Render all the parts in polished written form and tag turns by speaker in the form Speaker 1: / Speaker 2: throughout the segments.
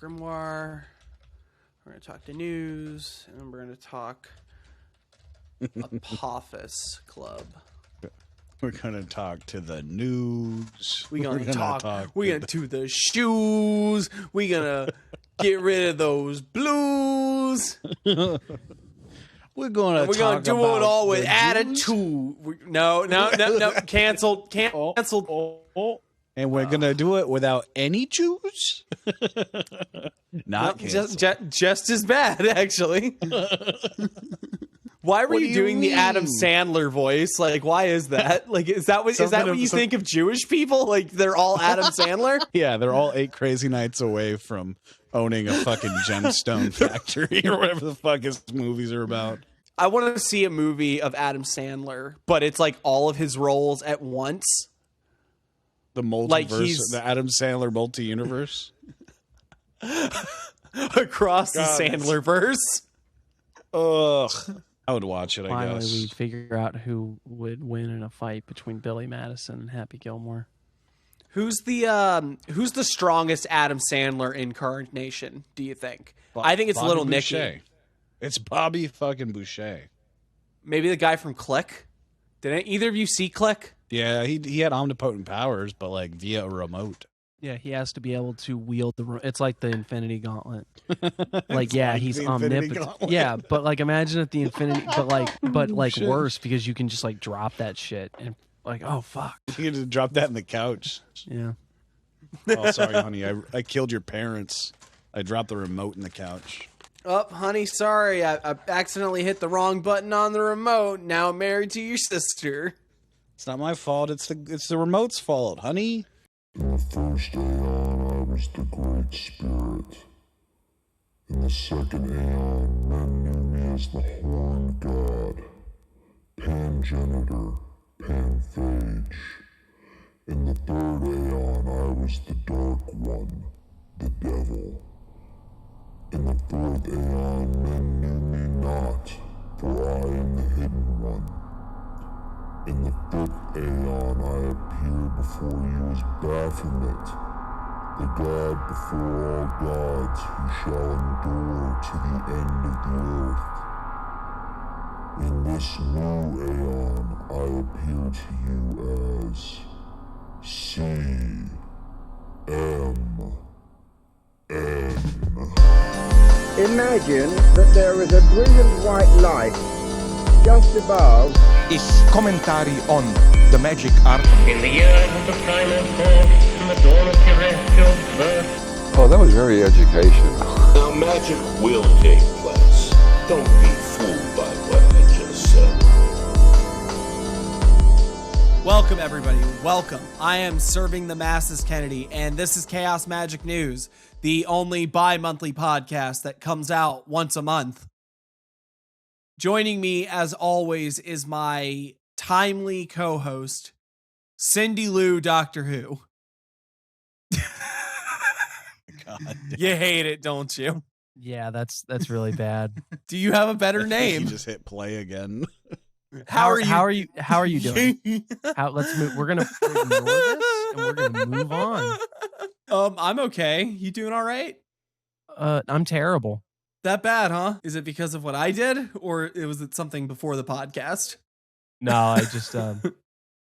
Speaker 1: Grimoire. We're going to talk the news. And then we're going to talk Apophis Club.
Speaker 2: We're going to talk to the news.
Speaker 1: We're going to talk. We're going to do the shoes. We're going to get rid of those blues.
Speaker 2: We're going to
Speaker 1: do it all with attitude. No. Canceled.
Speaker 2: And we're going to do it without any Jews? Not
Speaker 1: just as bad, actually. Why were you doing the Adam Sandler voice? Like, why is that? Like, is that what you think of Jewish people? Like, they're all Adam Sandler?
Speaker 2: Yeah, they're all 8 crazy nights away from owning a fucking gemstone factory or whatever the fuck his movies are about.
Speaker 1: I want to see a movie of Adam Sandler, but it's like all of his roles at once.
Speaker 2: The multiverse, the Adam Sandler multi-universe.
Speaker 1: Across the Sandler-verse.
Speaker 2: Ugh. I would watch it, I
Speaker 3: Finally,
Speaker 2: guess.
Speaker 3: we figure out who would win in a fight between Billy Madison and Happy Gilmore.
Speaker 1: Who's the strongest Adam Sandler incarnation, do you think? I think it's
Speaker 2: Bobby
Speaker 1: Little
Speaker 2: Boucher.
Speaker 1: Nicky.
Speaker 2: It's Bobby fucking Boucher.
Speaker 1: Maybe the guy from Click. Did either of you see Click?
Speaker 2: Yeah, he had omnipotent powers, but like via a remote.
Speaker 3: Yeah, he has to be able to wield the. It's like the Infinity Gauntlet. Like, yeah, he's omnipotent. Yeah, but like, imagine if the Infinity, but worse because you can just like drop that shit and like, oh fuck,
Speaker 2: You can just drop that in the couch.
Speaker 3: yeah.
Speaker 2: Oh, sorry, honey, I killed your parents. I dropped the remote in the couch.
Speaker 1: Oh, honey, sorry. I accidentally hit the wrong button on the remote. Now I'm married to your sister.
Speaker 2: It's not my fault. It's the remote's fault, honey.
Speaker 4: In the first aeon, I was the Great Spirit. In the second aeon, men knew me as the Horned God, Pangenitor, Panphage. In the third aeon, I was the Dark One, the Devil. In the fourth aeon, men knew me not, for I am the Hidden One. In the fifth aeon, I appeared before you as Baphomet, the god before all gods who shall endure to the end of the earth. In this new aeon, I appear to you as CMN.
Speaker 5: Imagine that there is a brilliant white light just above.
Speaker 6: Is commentary on the magic art.
Speaker 7: In the years of the primal force and the dawn of terrestrial birth.
Speaker 8: Oh, that was very educational.
Speaker 9: Now magic will take place. Don't be fooled by what I just said.
Speaker 1: Welcome, everybody. Welcome. I am Serving the Masses Kennedy, and this is Chaos Magic News, the only bi-monthly podcast that comes out once a month. Joining me, as always, is my timely co-host, Cindy Lou Doctor Who.
Speaker 2: God,
Speaker 1: you hate it, don't you?
Speaker 3: Yeah, that's really bad.
Speaker 1: Do you have a better name?
Speaker 2: You just hit play again.
Speaker 3: How are you doing? Let's move. We're gonna ignore this and we're gonna move on.
Speaker 1: I'm okay. You doing all right?
Speaker 3: I'm terrible.
Speaker 1: That bad, huh? Is it because of what I did, or was it something before the podcast?
Speaker 3: No, I just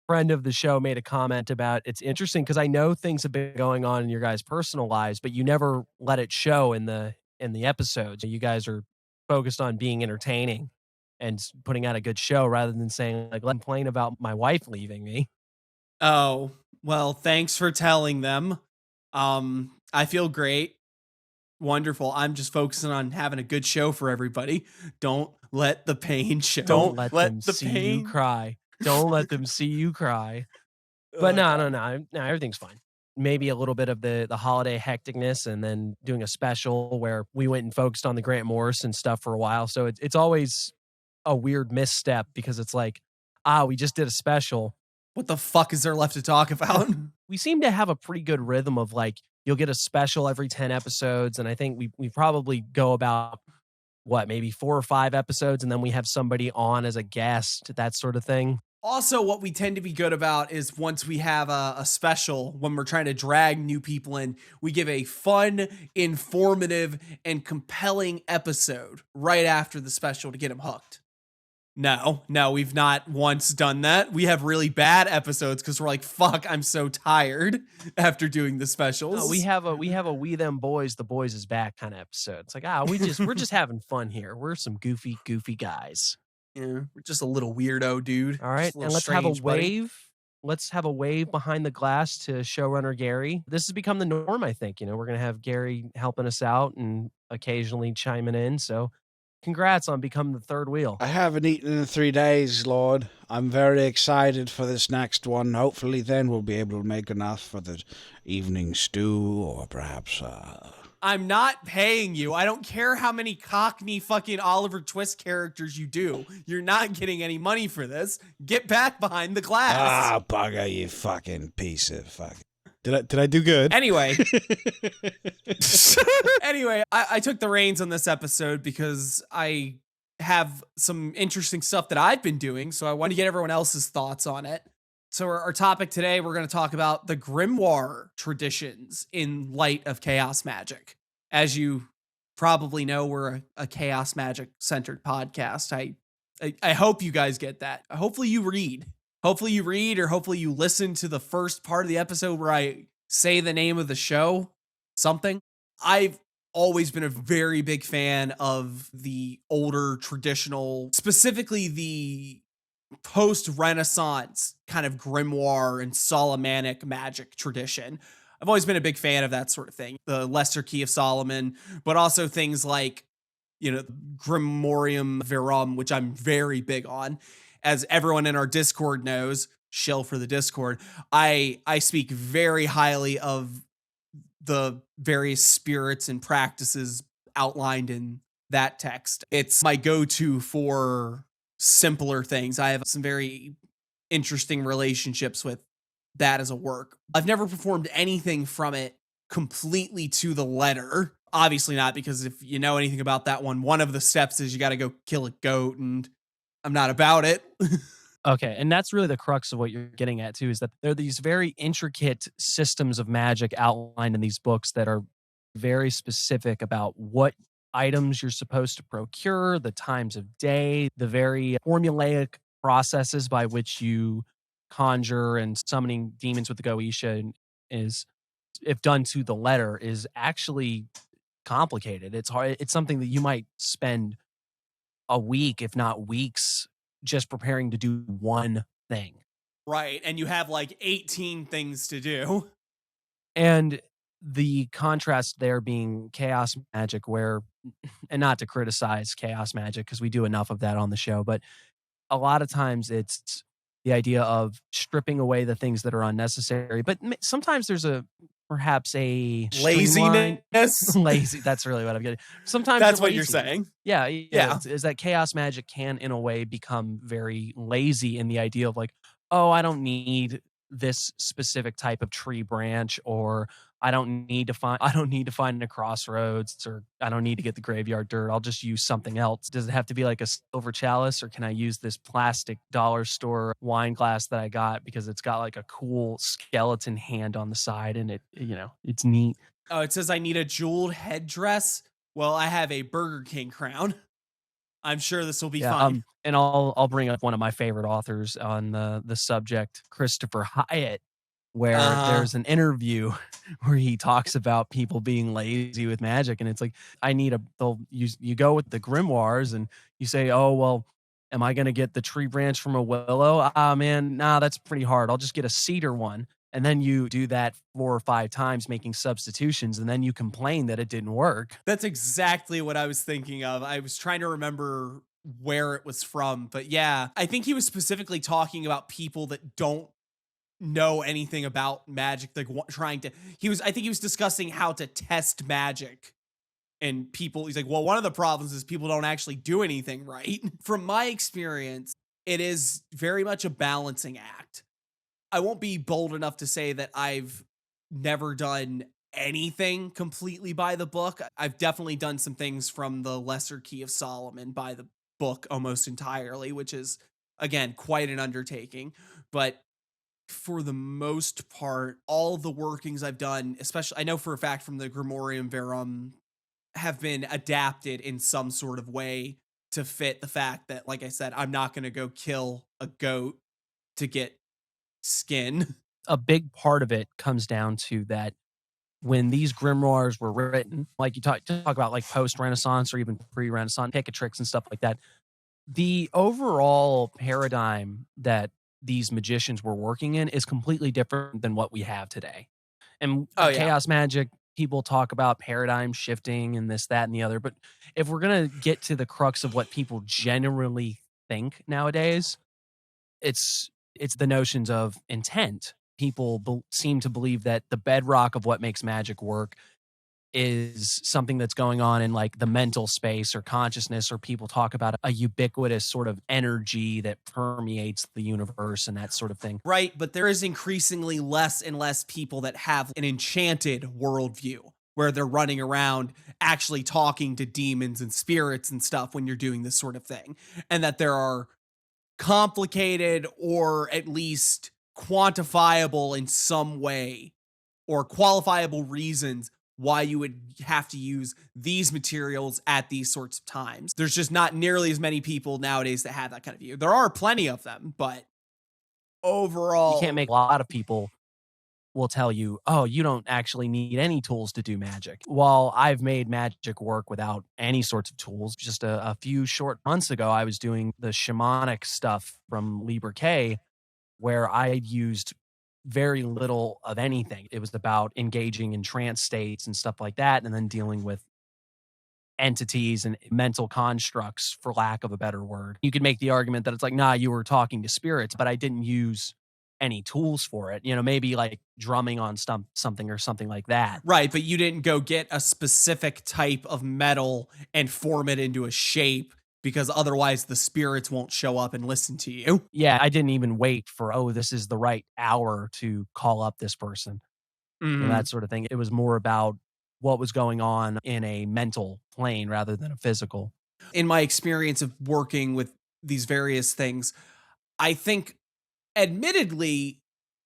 Speaker 3: friend of the show made a comment about it's interesting because I know things have been going on in your guys' personal lives, but you never let it show in the episodes. You guys are focused on being entertaining and putting out a good show rather than saying like, let me complain about my wife leaving me.
Speaker 1: Oh, well, thanks for telling them. I feel great. Wonderful. I'm just focusing on having a good show for everybody. Don't let the pain show.
Speaker 3: Don't let them see you cry. Don't let them see you cry. But no, everything's fine. Maybe a little bit of the holiday hecticness and then doing a special where we went and focused on the Grant Morrison stuff for a while. So it's always a weird misstep because it's like, we just did a special.
Speaker 1: What the fuck is there left to talk about?
Speaker 3: We seem to have a pretty good rhythm of like, you'll get a special every 10 episodes. And I think we probably go about, maybe 4 or 5 episodes. And then we have somebody on as a guest, that sort of thing.
Speaker 1: Also, what we tend to be good about is once we have a special, when we're trying to drag new people in, we give a fun, informative, and compelling episode right after the special to get them hooked. No, we've not once done that. We have really bad episodes because we're like, fuck, I'm so tired after doing the specials.
Speaker 3: No, we have a we them boys, the boys is back kind of episode. It's like, we're just having fun here. We're some goofy guys.
Speaker 1: Yeah, we're just a little weirdo, dude.
Speaker 3: All right, and let's have a wave. Let's have a wave behind the glass to showrunner Gary. This has become the norm, I think. We're gonna have Gary helping us out and occasionally chiming in. So, congrats on becoming the third wheel.
Speaker 2: I haven't eaten in 3 days, Lord. I'm very excited for this next one. Hopefully, then we'll be able to make enough for the evening stew, or perhaps
Speaker 1: I'm not paying you. I don't care how many Cockney fucking Oliver Twist characters you do. You're not getting any money for this. Get back behind the glass.
Speaker 2: Ah, bugger, you fucking piece of fucking. Did I do good?
Speaker 1: Anyway. I took the reins on this episode because I have some interesting stuff that I've been doing, so I want to get everyone else's thoughts on it. So our topic today, we're going to talk about the Grimoire traditions in light of chaos magic. As you probably know, we're a chaos magic centered podcast. I hope you guys get that. Hopefully you read. Or hopefully you listen to the first part of the episode where I say the name of the show, something. I've always been a very big fan of the older traditional, specifically the post-Renaissance kind of grimoire and Solomonic magic tradition. I've always been a big fan of that sort of thing. The Lesser Key of Solomon, but also things like, Grimorium Verum, which I'm very big on. As everyone in our Discord knows, shill for the Discord, I speak very highly of the various spirits and practices outlined in that text. It's my go-to for simpler things. I have some very interesting relationships with that as a work. I've never performed anything from it completely to the letter. Obviously not, because if you know anything about that one of the steps is you got to go kill a goat, and I'm not about it.
Speaker 3: Okay, and that's really the crux of what you're getting at too, is that there are these very intricate systems of magic outlined in these books that are very specific about what items you're supposed to procure, the times of day, the very formulaic processes by which you conjure and summoning demons with the Goetia is, if done to the letter, is actually complicated. It's hard. It's something that you might spend a week, if not weeks, just preparing to do one thing.
Speaker 1: Right, and you have like 18 things to do.
Speaker 3: And the contrast there being chaos magic, where, and not to criticize chaos magic because we do enough of that on the show, but a lot of times it's the idea of stripping away the things that are unnecessary. But sometimes there's perhaps a
Speaker 1: laziness.
Speaker 3: Lazy. That's really what I'm getting. Sometimes
Speaker 1: that's what you're saying.
Speaker 3: Yeah. Is that chaos magic can, in a way, become very lazy in the idea of like, oh, I don't need this specific type of tree branch, or I don't need to find a crossroads, or I don't need to get the graveyard dirt. I'll just use something else. Does it have to be like a silver chalice, or can I use this plastic dollar store wine glass that I got because it's got like a cool skeleton hand on the side and it's neat.
Speaker 1: Oh, it says I need a jeweled headdress. Well, I have a Burger King crown. I'm sure this will be fine.
Speaker 3: And I'll bring up one of my favorite authors on the subject, Christopher Hyatt, where there's an interview where he talks about people being lazy with magic, and it's like, you go with the grimoires and you say, oh, well, am I going to get the tree branch from a willow? Man, nah, that's pretty hard. I'll just get a cedar one. And then you do that 4 or 5 times, making substitutions, and then you complain that it didn't work.
Speaker 1: That's exactly what I was thinking of. I was trying to remember where it was from, but yeah, I think he was specifically talking about people that don't know anything about magic, like I think he was discussing how to test magic. And he's like, well, one of the problems is people don't actually do anything right. From my experience, it is very much a balancing act. I won't be bold enough to say that I've never done anything completely by the book. I've definitely done some things from the Lesser Key of Solomon by the book almost entirely, which is again, quite an undertaking. But for the most part, all the workings I've done, especially I know for a fact from the Grimorium Verum, have been adapted in some sort of way to fit the fact that, like I said, I'm not going to go kill a goat to get skin.
Speaker 3: A big part of it comes down to that when these grimoires were written, like you talk about like post-Renaissance or even pre-Renaissance, Picatrix and stuff like that, the overall paradigm that these magicians were working in is completely different than what we have today. And chaos magic, people talk about paradigm shifting and this, that, and the other. But if we're going to get to the crux of what people generally think nowadays, it's the notions of intent. People seem to believe that the bedrock of what makes magic work is something that's going on in like the mental space or consciousness, or people talk about a ubiquitous sort of energy that permeates the universe and that sort of thing.
Speaker 1: Right, but there is increasingly less and less people that have an enchanted worldview where they're running around actually talking to demons and spirits and stuff when you're doing this sort of thing. And that there are complicated or at least quantifiable in some way or qualifiable reasons why you would have to use these materials at these sorts of times. There's just not nearly as many people nowadays that have that kind of view. There are plenty of them, but overall,
Speaker 3: you can't make a lot of people will tell you, oh, you don't actually need any tools to do magic. While I've made magic work without any sorts of tools, just a few short months ago, I was doing the shamanic stuff from Liber K, where I used very little of anything. It was about engaging in trance states and stuff like that, and then dealing with entities and mental constructs, for lack of a better word. You could make the argument that it's like, nah, you were talking to spirits, but I didn't use any tools for it. You know, maybe like drumming on something or something like that.
Speaker 1: Right, but you didn't go get a specific type of metal and form it into a shape, because otherwise the spirits won't show up and listen to you.
Speaker 3: Yeah, I didn't even wait for, oh, this is the right hour to call up this person. And that sort of thing. It was more about what was going on in a mental plane rather than a physical.
Speaker 1: In my experience of working with these various things, I think admittedly,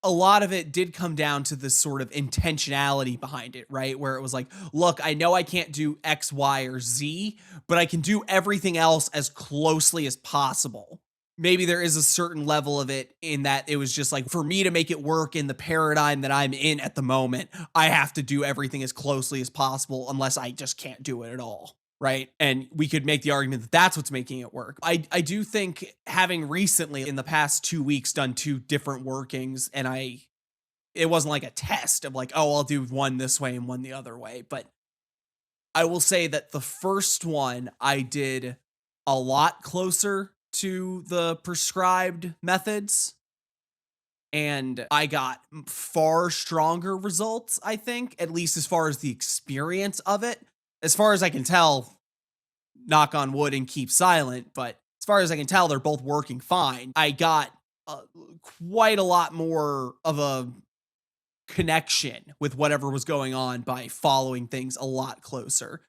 Speaker 1: a lot of it did come down to this sort of intentionality behind it, right? Where it was like, look, I know I can't do X, Y, or Z, but I can do everything else as closely as possible. Maybe there is a certain level of it in that it was just like, for me to make it work in the paradigm that I'm in at the moment, I have to do everything as closely as possible, unless I just can't do it at all. Right. And we could make the argument that that's what's making it work. I do think, having recently in the past 2 weeks done 2 different workings, and it wasn't like a test of like, oh, I'll do one this way and one the other way. But I will say that the first one I did a lot closer to the prescribed methods, and I got far stronger results, I think, at least as far as the experience of it. As far as I can tell, knock on wood and keep silent, but as far as I can tell, they're both working fine. I got quite a lot more of a connection with whatever was going on by following things a lot closer.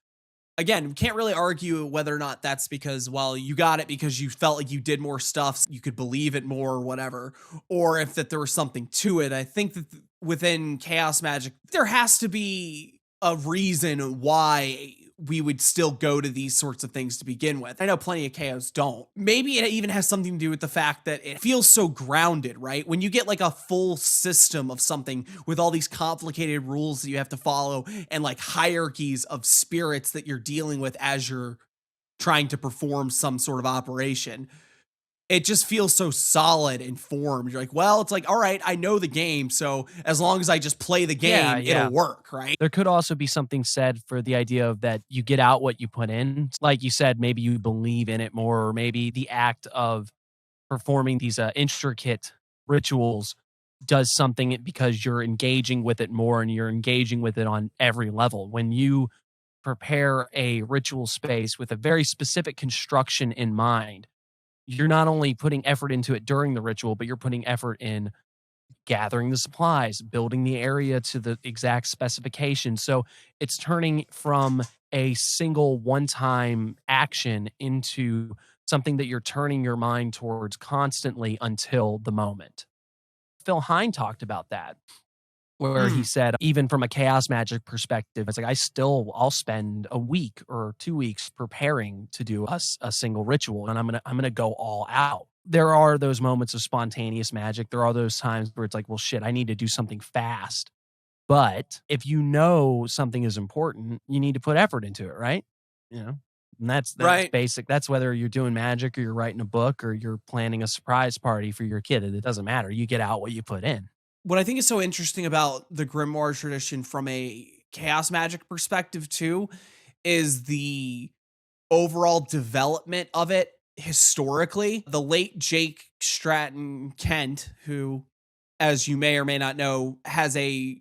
Speaker 1: Again, we can't really argue whether or not that's because, well, you got it because you felt like you did more stuff, so you could believe it more or whatever, or if that there was something to it. I think that within chaos magic, there has to be a reason why we would still go to these sorts of things to begin with. I know plenty of chaos don't. Maybe it even has something to do with the fact that it feels so grounded, right? When you get like a full system of something with all these complicated rules that you have to follow and like hierarchies of spirits that you're dealing with as you're trying to perform some sort of operation, it just feels so solid and formed. You're like, well, it's like, all right, I know the game, so as long as I just play the game, it'll work, right?
Speaker 3: There could also be something said for the idea of that you get out what you put in. Like you said, maybe you believe in it more, or maybe the act of performing these intricate rituals does something because you're engaging with it more and you're engaging with it on every level. When you prepare a ritual space with a very specific construction in mind, you're not only putting effort into it during the ritual, but you're putting effort in gathering the supplies, building the area to the exact specification. So it's turning from a single one-time action into something that you're turning your mind towards constantly until the moment. Phil Hine talked about that, where he said, even from a chaos magic perspective, it's like I'll spend a week or 2 weeks preparing to do a single ritual, and I'm gonna go all out. There are those moments of spontaneous magic. There are those times where it's like, well, shit, I need to do something fast. But if you know something is important, you need to put effort into it, right? And that's
Speaker 1: Right.
Speaker 3: basic. That's whether you're doing magic or you're writing a book or you're planning a surprise party for your kid. It doesn't matter. You get out what you put in.
Speaker 1: What I think is so interesting about the Grimoire tradition from a chaos magic perspective too is the overall development of it historically. The late Jake Stratton Kent, who, as you may or may not know, has a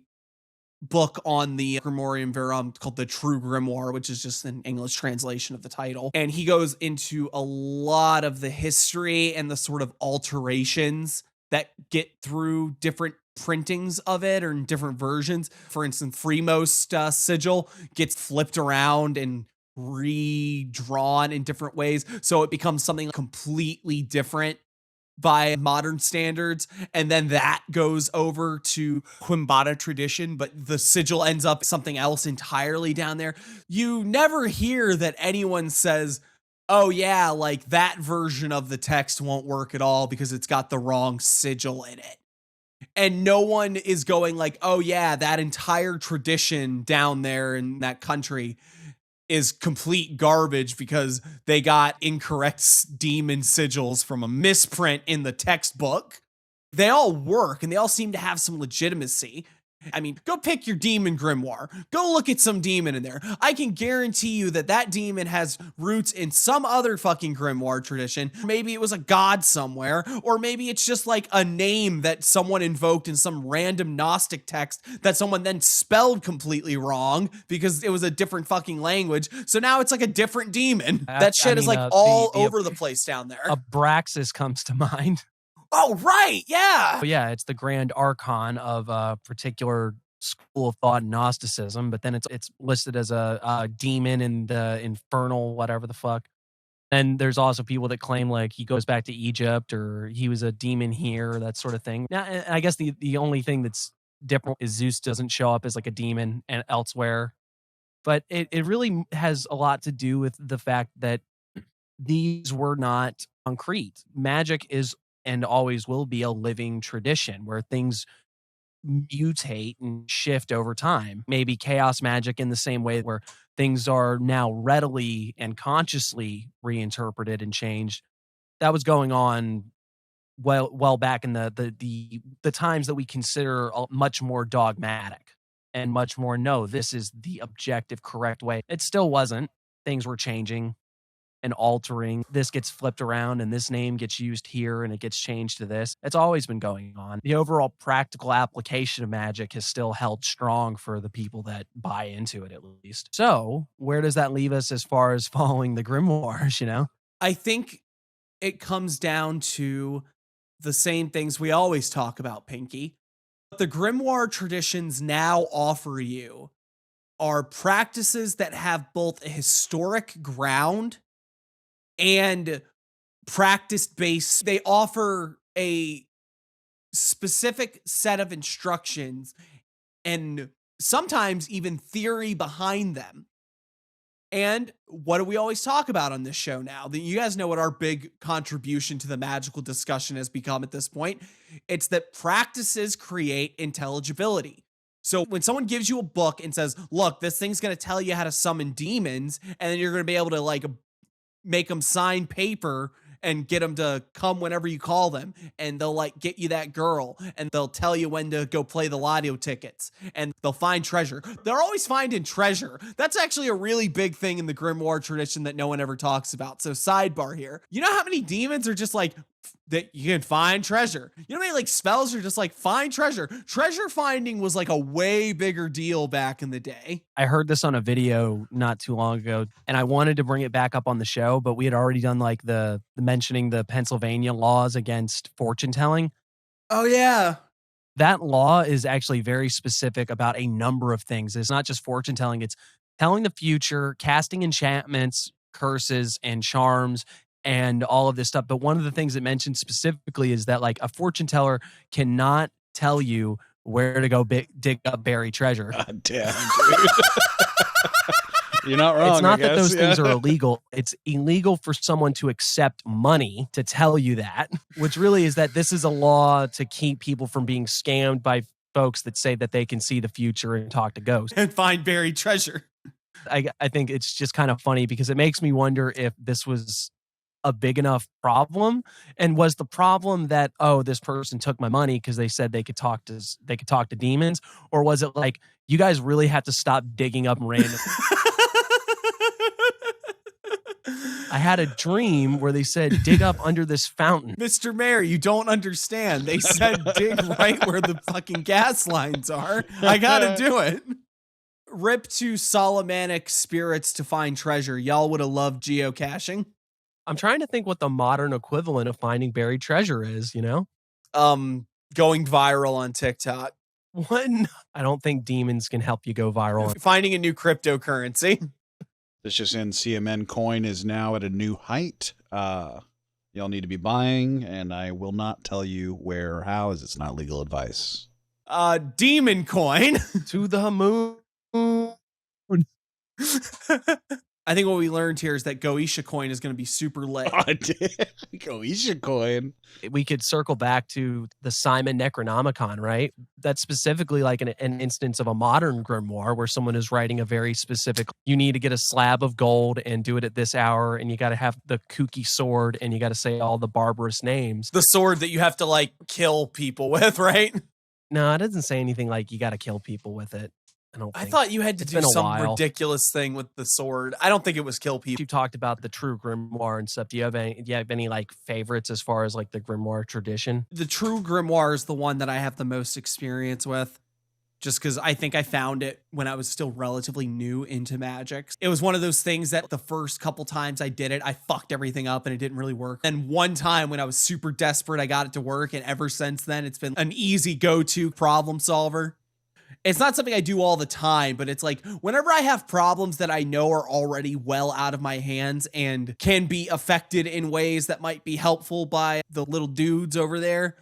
Speaker 1: book on the Grimoire Verum called The True Grimoire, which is just an English translation of the title. And he goes into a lot of the history and the sort of alterations that get through different printings of it or in different versions. For instance, Freemost sigil gets flipped around and redrawn in different ways. So it becomes something completely different by modern standards, and then that goes over to Quimbata tradition, but the sigil ends up something else entirely down there. You never hear that anyone says, oh yeah, like that version of the text won't work at all because it's got the wrong sigil in it. And no one is going like, oh yeah, that entire tradition down there in that country is complete garbage because they got incorrect demon sigils from a misprint in the textbook. They all work and they all seem to have some legitimacy. I mean, go pick your demon grimoire. Go look at some demon in there. I can guarantee you that that demon has roots in some other fucking grimoire tradition. Maybe it was a god somewhere, or maybe it's just like a name that someone invoked in some random Gnostic text that someone then spelled completely wrong because it was a different fucking language. So now it's like a different demon. That shit is like all over the place down there.
Speaker 3: Abraxas comes to mind.
Speaker 1: Oh, right. Yeah.
Speaker 3: Yeah, it's the grand archon of a particular school of thought, Gnosticism, but then it's listed as a demon in the infernal, whatever the fuck. And there's also people that claim like he goes back to Egypt or he was a demon here, that sort of thing. Now, I guess the only thing that's different is Zeus doesn't show up as like a demon and elsewhere. But it really has a lot to do with the fact that these were not concrete. Magic is and always will be a living tradition where things mutate and shift over time. Maybe chaos magic in the same way where things are now readily and consciously reinterpreted and changed. That was going on well back in the times that we consider much more dogmatic and much more, no, this is the objective correct way. It still wasn't. Things were changing and altering. This gets flipped around and this name gets used here and it gets changed to this. It's always been going on. The overall practical application of magic has still held strong for the people that buy into it, at least. So where does that leave us as far as following the grimoires, you know?
Speaker 1: I think it comes down to the same things we always talk about, Pinky. The grimoire traditions now offer you are practices that have both a historic ground and practice-based. They offer a specific set of instructions and sometimes even theory behind them. And what do we always talk about on this show now? You guys know what our big contribution to the magical discussion has become at this point. It's that practices create intelligibility. So when someone gives you a book and says, look, this thing's going to tell you how to summon demons, and then you're going to be able to like make them sign paper and get them to come whenever you call them, and they'll like get you that girl, and they'll tell you when to go play the lotto tickets, and they'll find treasure. They're always finding treasure. That's actually a really big thing in the grimoire tradition that no one ever talks about. So sidebar here, you know how many demons are just like that you can find treasure? You know how many like spells are just like find treasure? Treasure finding was like a way bigger deal back in the day.
Speaker 3: I heard this on a video not too long ago, and I wanted to bring it back up on the show, but we had already done like the mentioning the Pennsylvania laws against fortune telling.
Speaker 1: Oh yeah.
Speaker 3: That law is actually very specific about a number of things. It's not just fortune telling, it's telling the future, casting enchantments, curses, and charms, and all of this stuff. But one of the things it mentioned specifically is that like a fortune teller cannot tell you where to go dig up buried treasure.
Speaker 2: God damn, dude. You're not wrong.
Speaker 3: It's not
Speaker 2: I
Speaker 3: that those
Speaker 2: guess,
Speaker 3: things
Speaker 2: yeah.
Speaker 3: are illegal. It's illegal for someone to accept money to tell you that, which really is that this is a law to keep people from being scammed by folks that say that they can see the future and talk to ghosts.
Speaker 1: And find buried treasure.
Speaker 3: I think it's just kind of funny because it makes me wonder if this was a big enough problem, and was the problem that, oh, this person took my money because they said they could talk to demons, or was it like, you guys really have to stop digging up random I had a dream where they said, dig up under this fountain.
Speaker 1: Mr. Mayor, you don't understand. They said dig right where the fucking gas lines are. I gotta do it. Rip to Solomonic spirits to find treasure. Y'all would have loved geocaching.
Speaker 3: I'm trying to think what the modern equivalent of finding buried treasure is, you know?
Speaker 1: Going viral on TikTok.
Speaker 3: What? I don't think demons can help you go viral.
Speaker 1: Finding a new cryptocurrency.
Speaker 2: This just in, CMN coin is now at a new height. Y'all need to be buying, and I will not tell you where or how, as it's not legal advice.
Speaker 1: Demon coin.
Speaker 3: To the moon.
Speaker 1: I think what we learned here is that Goetia coin is going to be super lit.
Speaker 2: Goetia coin.
Speaker 3: We could circle back to the Simon Necronomicon, right? That's specifically like an instance of a modern grimoire where someone is writing a very specific, you need to get a slab of gold and do it at this hour, and you got to have the kooky sword, and you got to say all the barbarous names.
Speaker 1: The sword that you have to like kill people with, right?
Speaker 3: No, it doesn't say anything like you got to kill people with it.
Speaker 1: I thought you had to do some ridiculous thing with the sword. I don't think it was kill people.
Speaker 3: You talked about the true grimoire and stuff. Do you have any like favorites as far as like the grimoire tradition?
Speaker 1: The true grimoire is the one that I have the most experience with, just because I think I found it when I was still relatively new into Magic. It was one of those things that the first couple times I did it, I fucked everything up and it didn't really work. And one time when I was super desperate, I got it to work. And ever since then, it's been an easy go-to problem solver. It's not something I do all the time, but it's like whenever I have problems that I know are already well out of my hands and can be affected in ways that might be helpful by the little dudes over there,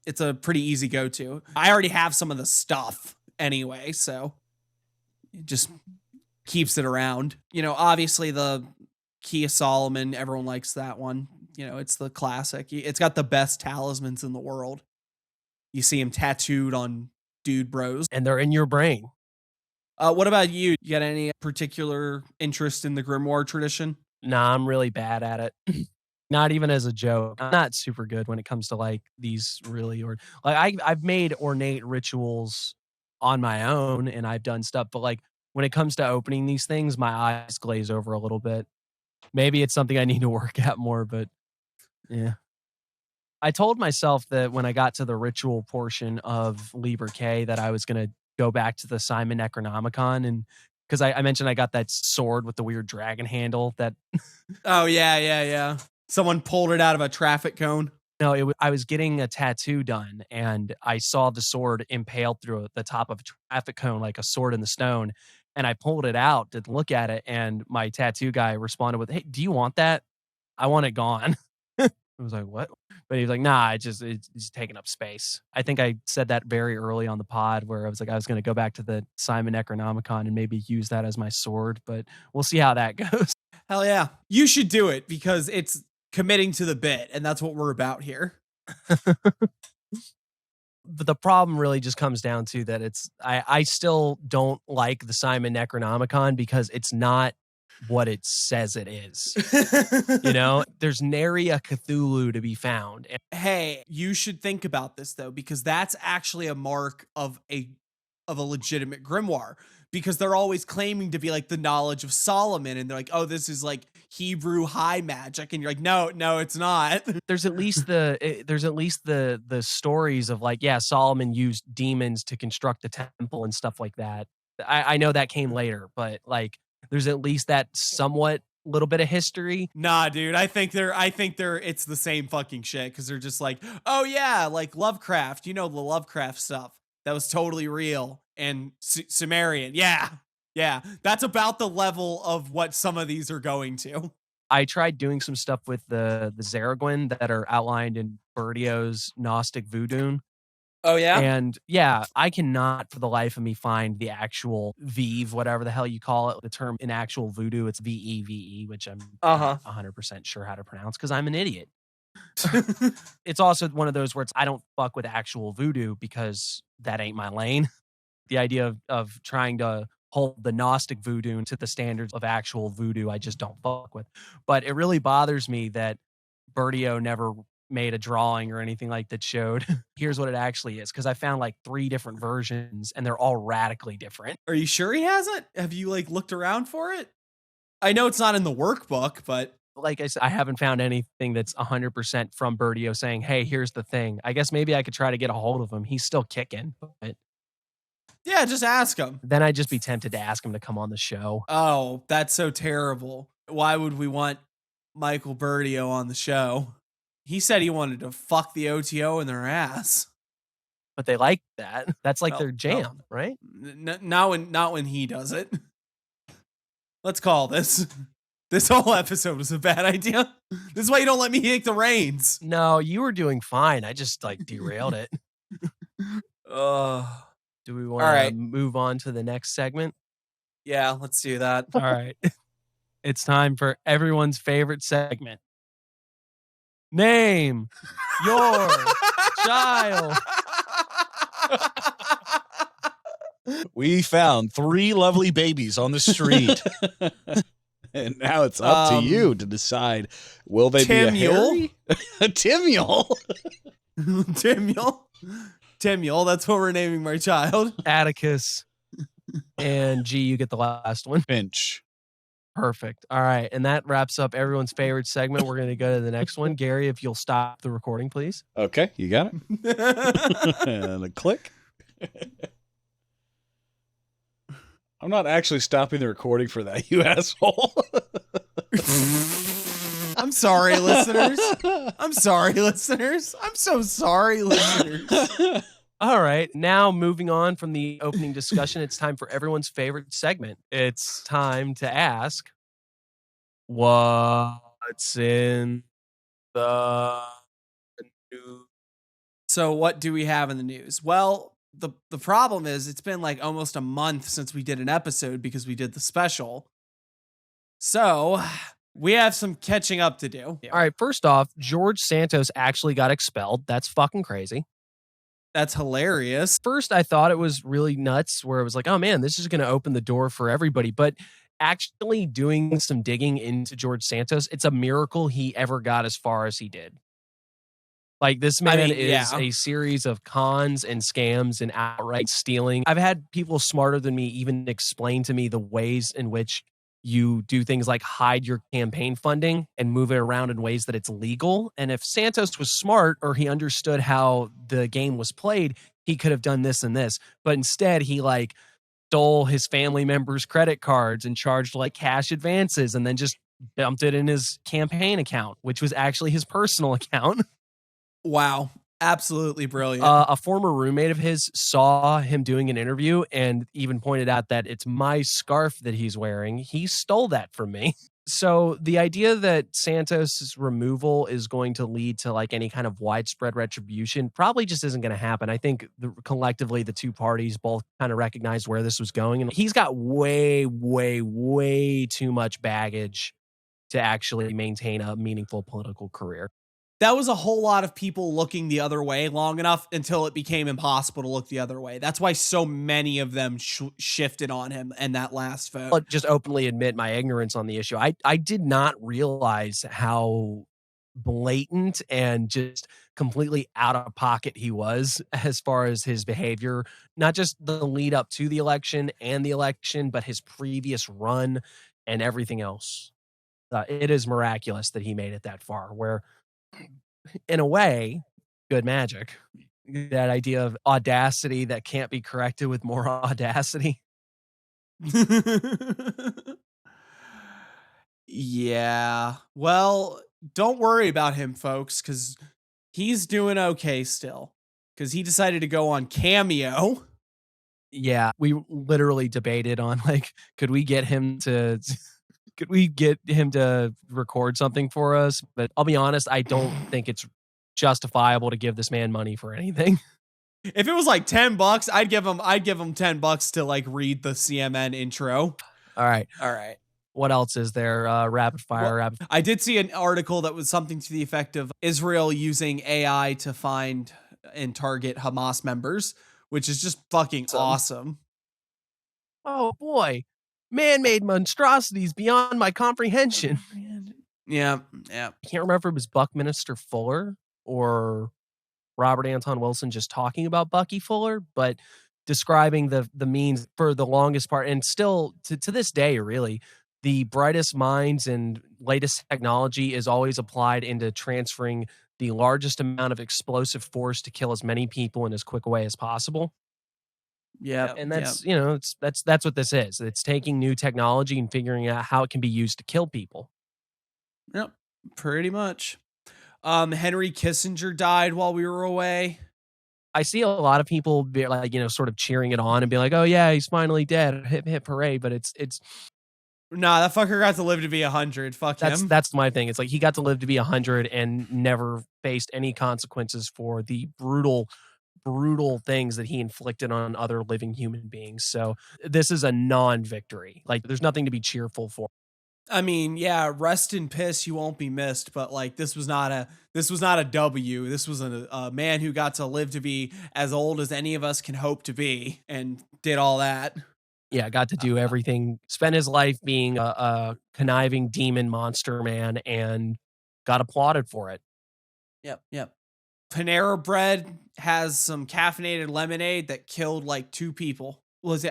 Speaker 1: it's a pretty easy go-to. I already have some of the stuff anyway, so it just keeps it around. You know, obviously the Key of Solomon, everyone likes that one. You know, it's the classic. It's got the best talismans in the world. You see them tattooed on dude bros,
Speaker 3: and they're in your brain.
Speaker 1: What about you? You got any particular interest in the grimoire tradition?
Speaker 3: Nah, I'm really bad at it. Not even as a joke. I'm not super good when it comes to like these really, or like I've made ornate rituals on my own and I've done stuff, but like when it comes to opening these things, my eyes glaze over a little bit. Maybe it's something I need to work at more, but yeah. I told myself that when I got to the ritual portion of Liber K that I was going to go back to the Simon Necronomicon, and because I mentioned I got that sword with the weird dragon handle that.
Speaker 1: Oh, yeah. Someone pulled it out of a traffic cone.
Speaker 3: No, I was getting a tattoo done and I saw the sword impaled through the top of a traffic cone like a sword in the stone. And I pulled it out to look at it. And my tattoo guy responded with, "Hey, do you want that? I want it gone." I was like, what? But he was like, nah, it's just taking up space. I think I said that very early on the pod where I was like, I was going to go back to the Simon Necronomicon and maybe use that as my sword, but we'll see how that goes.
Speaker 1: Hell yeah. You should do it because it's committing to the bit, and that's what we're about here.
Speaker 3: But the problem really just comes down to that I still don't like the Simon Necronomicon because it's not what it says it is. You know, there's nary a Cthulhu to be found.
Speaker 1: Hey, you should think about this though, because that's actually a mark of a legitimate grimoire, because they're always claiming to be like the knowledge of Solomon, and they're like, oh, this is like Hebrew high magic, and you're like, no, it's not.
Speaker 3: There's at least the stories of like, yeah, Solomon used demons to construct the temple and stuff like that. I know that came later, but like there's at least that somewhat little bit of history.
Speaker 1: Nah, dude, I think it's the same fucking shit, because they're just like, oh yeah, like Lovecraft, you know, the Lovecraft stuff that was totally real, and Sumerian, yeah, that's about the level of what some of these are going to.
Speaker 3: I tried doing some stuff with the Zaragoin that are outlined in Burdio's Gnostic Voodoo.
Speaker 1: Oh, yeah?
Speaker 3: And yeah, I cannot for the life of me find the actual Vive, whatever the hell you call it. The term in actual voodoo, it's VEVE, which I'm not 100% sure how to pronounce because I'm an idiot. It's also one of those where I don't fuck with actual voodoo because that ain't my lane. The idea of trying to hold the Gnostic voodoo to the standards of actual voodoo, I just don't fuck with. But it really bothers me that Burdio never made a drawing or anything like that showed here's what it actually is, because I found like 3 different versions and they're all radically different.
Speaker 1: Are you sure he hasn't? Have you like looked around for it? I know it's not in the workbook, but
Speaker 3: like I said, I haven't found anything that's 100% from Burdio saying, hey, here's the thing. I guess maybe I could try to get a hold of him. He's still kicking, but
Speaker 1: yeah, just ask him.
Speaker 3: Then I'd just be tempted to ask him to come on the show.
Speaker 1: Oh, that's so terrible. Why would we want Michael Burdio on the show? He said he wanted to fuck the OTO in their ass.
Speaker 3: But they like that. That's like their jam, right?
Speaker 1: Not when he does it. Let's call this. This whole episode was a bad idea. This is why you don't let me take the reins.
Speaker 3: No, you were doing fine. I just like derailed it. Do we want to move on to the next segment?
Speaker 1: Yeah, let's do that.
Speaker 3: All right. It's time for everyone's favorite segment. Name your child.
Speaker 8: We found 3 lovely babies on the street.
Speaker 2: And now it's up to you to decide, will they be a Harry? A Timuel.
Speaker 1: Timuel, that's what we're naming my child.
Speaker 3: Atticus. And G, you get the last one.
Speaker 2: Finch.
Speaker 3: Perfect. All right. And that wraps up everyone's favorite segment. We're going to go to the next one. Gary, if you'll stop the recording, please.
Speaker 2: Okay, you got it. And a click. I'm not actually stopping the recording for that, you asshole.
Speaker 1: I'm sorry, listeners. I'm so sorry, listeners.
Speaker 3: All right. Now, moving on from the opening discussion, it's time for everyone's favorite segment. It's time to ask, what's in the news?
Speaker 1: So what do we have in the news? Well, the problem is it's been like almost a month since we did an episode because we did the special. So we have some catching up to do.
Speaker 3: All right. First off, George Santos actually got expelled. That's fucking crazy.
Speaker 1: That's hilarious.
Speaker 3: First, I thought it was really nuts where it was like, oh man, this is going to open the door for everybody. But actually doing some digging into George Santos, it's a miracle he ever got as far as he did. Like this man is a series of cons and scams and outright stealing. I've had people smarter than me even explain to me the ways in which you do things like hide your campaign funding and move it around in ways that it's legal. And if Santos was smart or he understood how the game was played, he could have done this and this. But instead, he like stole his family members' credit cards and charged like cash advances and then just dumped it in his campaign account, which was actually his personal account.
Speaker 1: Wow. Absolutely brilliant.
Speaker 3: A former roommate of his saw him doing an interview and even pointed out that it's my scarf that he's wearing. He stole that from me. So the idea that Santos' removal is going to lead to like any kind of widespread retribution probably just isn't going to happen. I think collectively the two parties both kind of recognized where this was going. And he's got way, way, way too much baggage to actually maintain a meaningful political career.
Speaker 1: That was a whole lot of people looking the other way long enough until it became impossible to look the other way. That's why so many of them shifted on him in that last vote.
Speaker 3: I'll just openly admit my ignorance on the issue. I did not realize how blatant and just completely out of pocket he was as far as his behavior, not just the lead up to the election and the election, but his previous run and everything else. It is miraculous that he made it that far where, in a way, good magic. That idea of audacity that can't be corrected with more audacity.
Speaker 1: Yeah. Well, don't worry about him, folks, because he's doing okay still. Because he decided to go on Cameo.
Speaker 3: Yeah, we literally debated on, like, could we get him to Could we get him to record something for us? But I'll be honest, I don't think it's justifiable to give this man money for anything.
Speaker 1: If it was like $10, I'd give him $10 to like read the CMN intro.
Speaker 3: All right.
Speaker 1: All right.
Speaker 3: What else is there? Rapid fire.
Speaker 1: Well, I did see an article that was something to the effect of Israel using AI to find and target Hamas members, which is just fucking awesome.
Speaker 3: Oh boy, man-made monstrosities beyond my comprehension.
Speaker 1: Yeah.
Speaker 3: I can't remember if it was Buckminster Fuller or Robert Anton Wilson just talking about Bucky Fuller, but describing the means for the longest part, and still to this day, really, the brightest minds and latest technology is always applied into transferring the largest amount of explosive force to kill as many people in as quick a way as possible.
Speaker 1: Yeah.
Speaker 3: And that's, that's what this is. It's taking new technology and figuring out how it can be used to kill people.
Speaker 1: Yep. Pretty much. Henry Kissinger died while we were away.
Speaker 3: I see a lot of people be like, sort of cheering it on and be like, "Oh yeah, he's finally dead. Hip hip hooray." But it's
Speaker 1: nah, that fucker got to live to be 100. Fuck him.
Speaker 3: That's my thing. It's like he got to live to be 100 and never faced any consequences for the brutal things that he inflicted on other living human beings. So this is a non-victory. Like there's nothing to be cheerful for.
Speaker 1: I mean, yeah, rest in piss, you won't be missed, but like this was not a W. This was a man who got to live to be as old as any of us can hope to be and did all that.
Speaker 3: Yeah, got to do everything, spent his life being a conniving demon monster man and got applauded for it.
Speaker 1: Yep. Panera Bread has some caffeinated lemonade that killed like 2 people.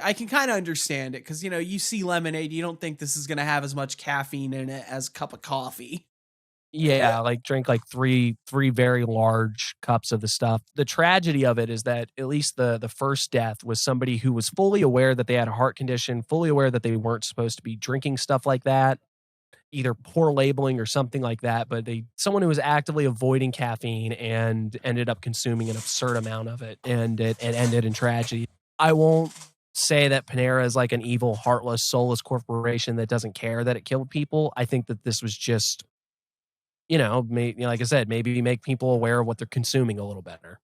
Speaker 1: I can kind of understand it because, you see lemonade, you don't think this is going to have as much caffeine in it as a cup of coffee.
Speaker 3: Yeah, like drink like three very large cups of the stuff. The tragedy of it is that at least the first death was somebody who was fully aware that they had a heart condition, fully aware that they weren't supposed to be drinking stuff like that, either poor labeling or something like that. But someone who was actively avoiding caffeine and ended up consuming an absurd amount of it, and it ended in tragedy. I won't say that Panera is like an evil, heartless, soulless corporation that doesn't care that it killed people. I think that this was just, like I said, maybe make people aware of what they're consuming a little better.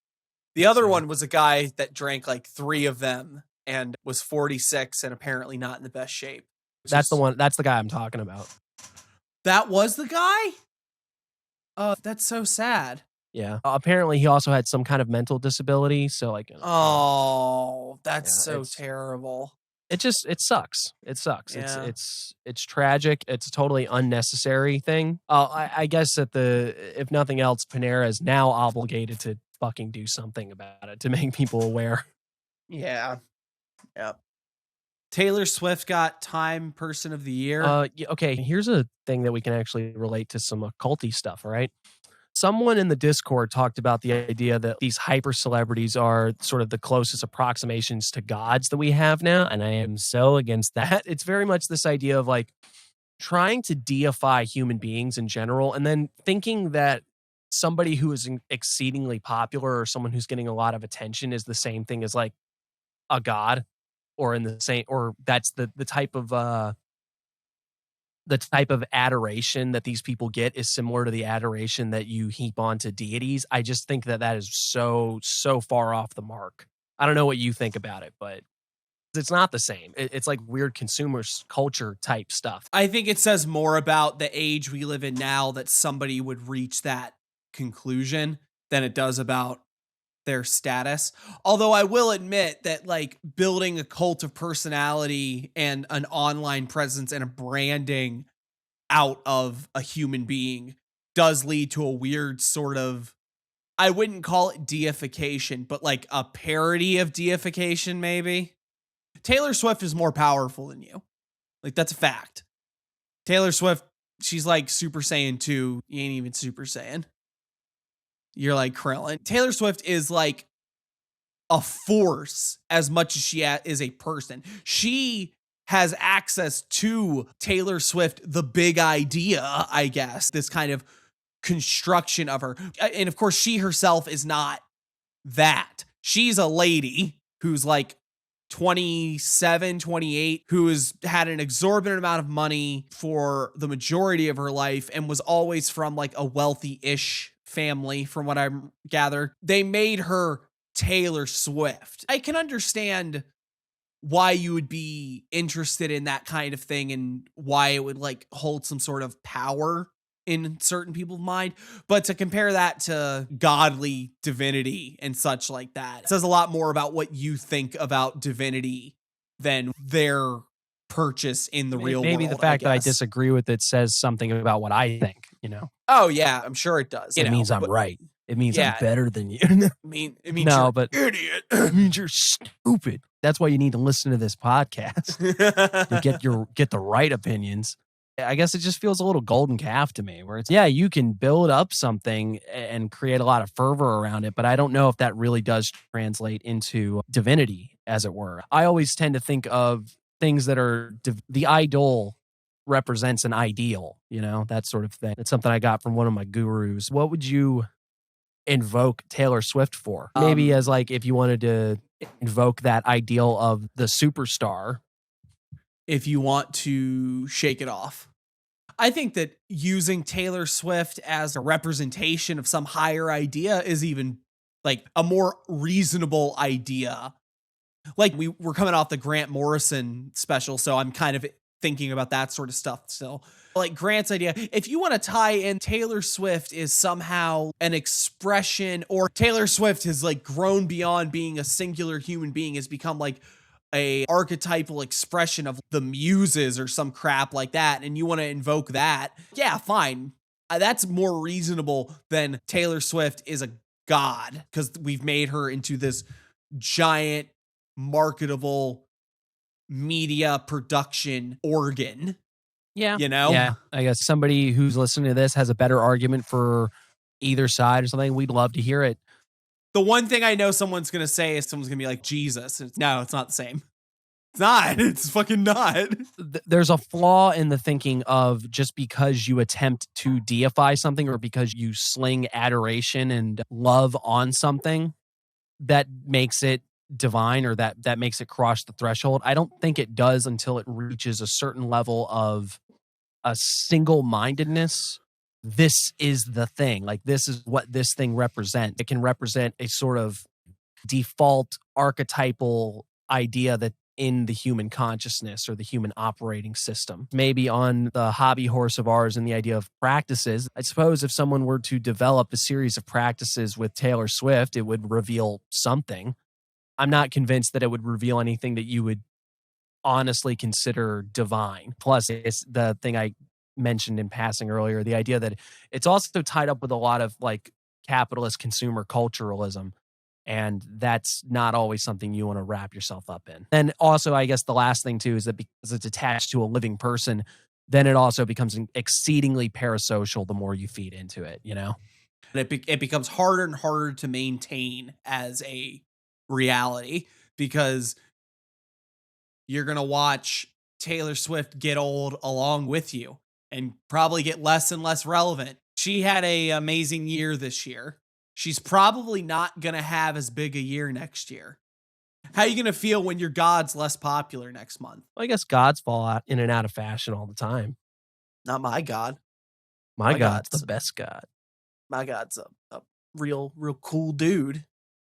Speaker 1: The other one was a guy that drank like 3 of them and was 46 and apparently not in the best shape.
Speaker 3: That's the one. That's the guy I'm talking about.
Speaker 1: That was the guy? Oh, that's so sad.
Speaker 3: Yeah. Apparently he also had some kind of mental disability. So like,
Speaker 1: oh, that's so terrible.
Speaker 3: It sucks. It sucks.
Speaker 1: Yeah.
Speaker 3: It's tragic. It's a totally unnecessary thing. I guess that if nothing else, Panera is now obligated to fucking do something about it to make people aware.
Speaker 1: Yeah. Yep. Taylor Swift got Time Person of the Year.
Speaker 3: Okay, here's a thing that we can actually relate to some occulty stuff, all right? Someone in the Discord talked about the idea that these hyper celebrities are sort of the closest approximations to gods that we have now. And I am so against that. It's very much this idea of like trying to deify human beings in general, and then thinking that somebody who is exceedingly popular or someone who's getting a lot of attention is the same thing as like a god, or that's the type of adoration that these people get is similar to the adoration that you heap onto deities. I just think that is so far off the mark. I don't know what you think about it, but it's not the same. It's like weird consumer culture type stuff.
Speaker 1: I think it says more about the age we live in now that somebody would reach that conclusion than it does about their status. Although I will admit that like building a cult of personality and an online presence and a branding out of a human being does lead to a weird sort of, I wouldn't call it deification, but like a parody of deification maybe. Taylor Swift is more powerful than you. Like that's a fact. Taylor Swift, she's like Super Saiyan 2. You ain't even Super Saiyan. You're like Krillin. Taylor Swift is like a force as much as she is a person. She has access to Taylor Swift, the big idea, I guess, this kind of construction of her. And of course, she herself is not that. She's a lady who's like 27, 28, who has had an exorbitant amount of money for the majority of her life and was always from like a wealthy-ish family, from what I gather. They made her Taylor Swift. I can understand why you would be interested in that kind of thing and why it would like hold some sort of power in certain people's mind, but to compare that to godly divinity and such like that says a lot more about what you think about divinity than their purchase in the real world.
Speaker 3: Maybe the fact that I disagree with it says something about what I think,
Speaker 1: Oh yeah, I'm sure it does.
Speaker 3: It means I'm right. It means I'm better than you. It
Speaker 1: means
Speaker 3: no,
Speaker 1: you're
Speaker 3: but
Speaker 1: an idiot.
Speaker 3: It means you're stupid. That's why you need to listen to this podcast to get the right opinions. I guess it just feels a little golden calf to me, where it's, you can build up something and create a lot of fervor around it, but I don't know if that really does translate into divinity, as it were. I always tend to think of things that are the idol represents an ideal, that sort of thing. It's something I got from one of my gurus. What would you invoke Taylor Swift for? Maybe as like if you wanted to invoke that ideal of the superstar.
Speaker 1: If you want to shake it off. I think that using Taylor Swift as a representation of some higher idea is even like a more reasonable idea. Like we're coming off the Grant Morrison special, so I'm kind of thinking about that sort of stuff still. Like Grant's idea, if you want to tie in Taylor Swift is somehow an expression, or Taylor Swift has like grown beyond being a singular human being, has become like a archetypal expression of the muses or some crap like that, and you want to invoke that, yeah, fine. That's more reasonable than Taylor Swift is a god, because we've made her into this giant marketable media production organ.
Speaker 3: Yeah.
Speaker 1: Yeah.
Speaker 3: I guess somebody who's listening to this has a better argument for either side or something. We'd love to hear it.
Speaker 1: The one thing I know someone's going to say is someone's going to be like, Jesus. No, it's not the same. It's not. It's fucking not.
Speaker 3: There's a flaw in the thinking of just because you attempt to deify something or because you sling adoration and love on something that makes it divine or that makes it cross the threshold. I don't think it does until it reaches a certain level of a single-mindedness. This is the thing. Like, this is what this thing represents. It can represent a sort of default archetypal idea that in the human consciousness or the human operating system. Maybe on the hobby horse of ours and the idea of practices, I suppose if someone were to develop a series of practices with Taylor Swift, it would reveal something. I'm not convinced that it would reveal anything that you would honestly consider divine. Plus, it's the thing I mentioned in passing earlier, the idea that it's also tied up with a lot of like capitalist consumer culturalism, and that's not always something you want to wrap yourself up in. And also, I guess the last thing too is that because it's attached to a living person, then it also becomes exceedingly parasocial the more you feed into it, And
Speaker 1: it becomes harder and harder to maintain as a reality, because you're going to watch Taylor Swift get old along with you and probably get less and less relevant. She had an amazing year this year. She's probably not going to have as big a year next year. How are you going to feel when your god's less popular next month?
Speaker 3: Well, I guess gods fall out in and out of fashion all the time.
Speaker 1: Not my god.
Speaker 3: My god's the best god.
Speaker 1: My god's a real cool dude.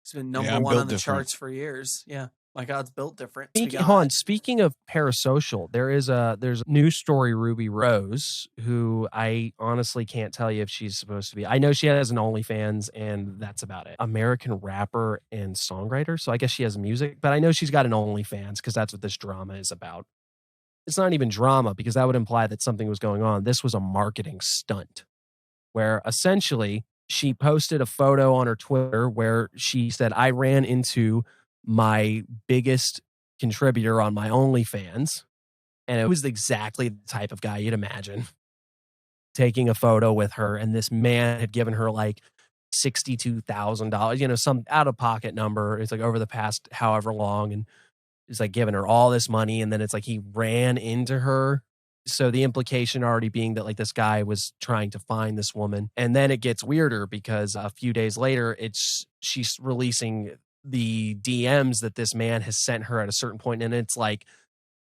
Speaker 1: He's been number one on the charts for years. Yeah. My god's built different.
Speaker 3: Speaking of parasocial, there's a news story, Ruby Rose, who I honestly can't tell you if she's supposed to be. I know she has an OnlyFans, and that's about it. American rapper and songwriter, so I guess she has music, but I know she's got an OnlyFans because that's what this drama is about. It's not even drama because that would imply that something was going on. This was a marketing stunt where essentially she posted a photo on her Twitter where she said, I ran into my biggest contributor on my OnlyFans. And it was exactly the type of guy you'd imagine taking a photo with her. And this man had given her like $62,000, some out of pocket number. It's like over the past however long. And it's like giving her all this money. And then it's like he ran into her. So the implication already being that like this guy was trying to find this woman. And then it gets weirder because a few days later, she's releasing the DMs that this man has sent her at a certain point, and it's like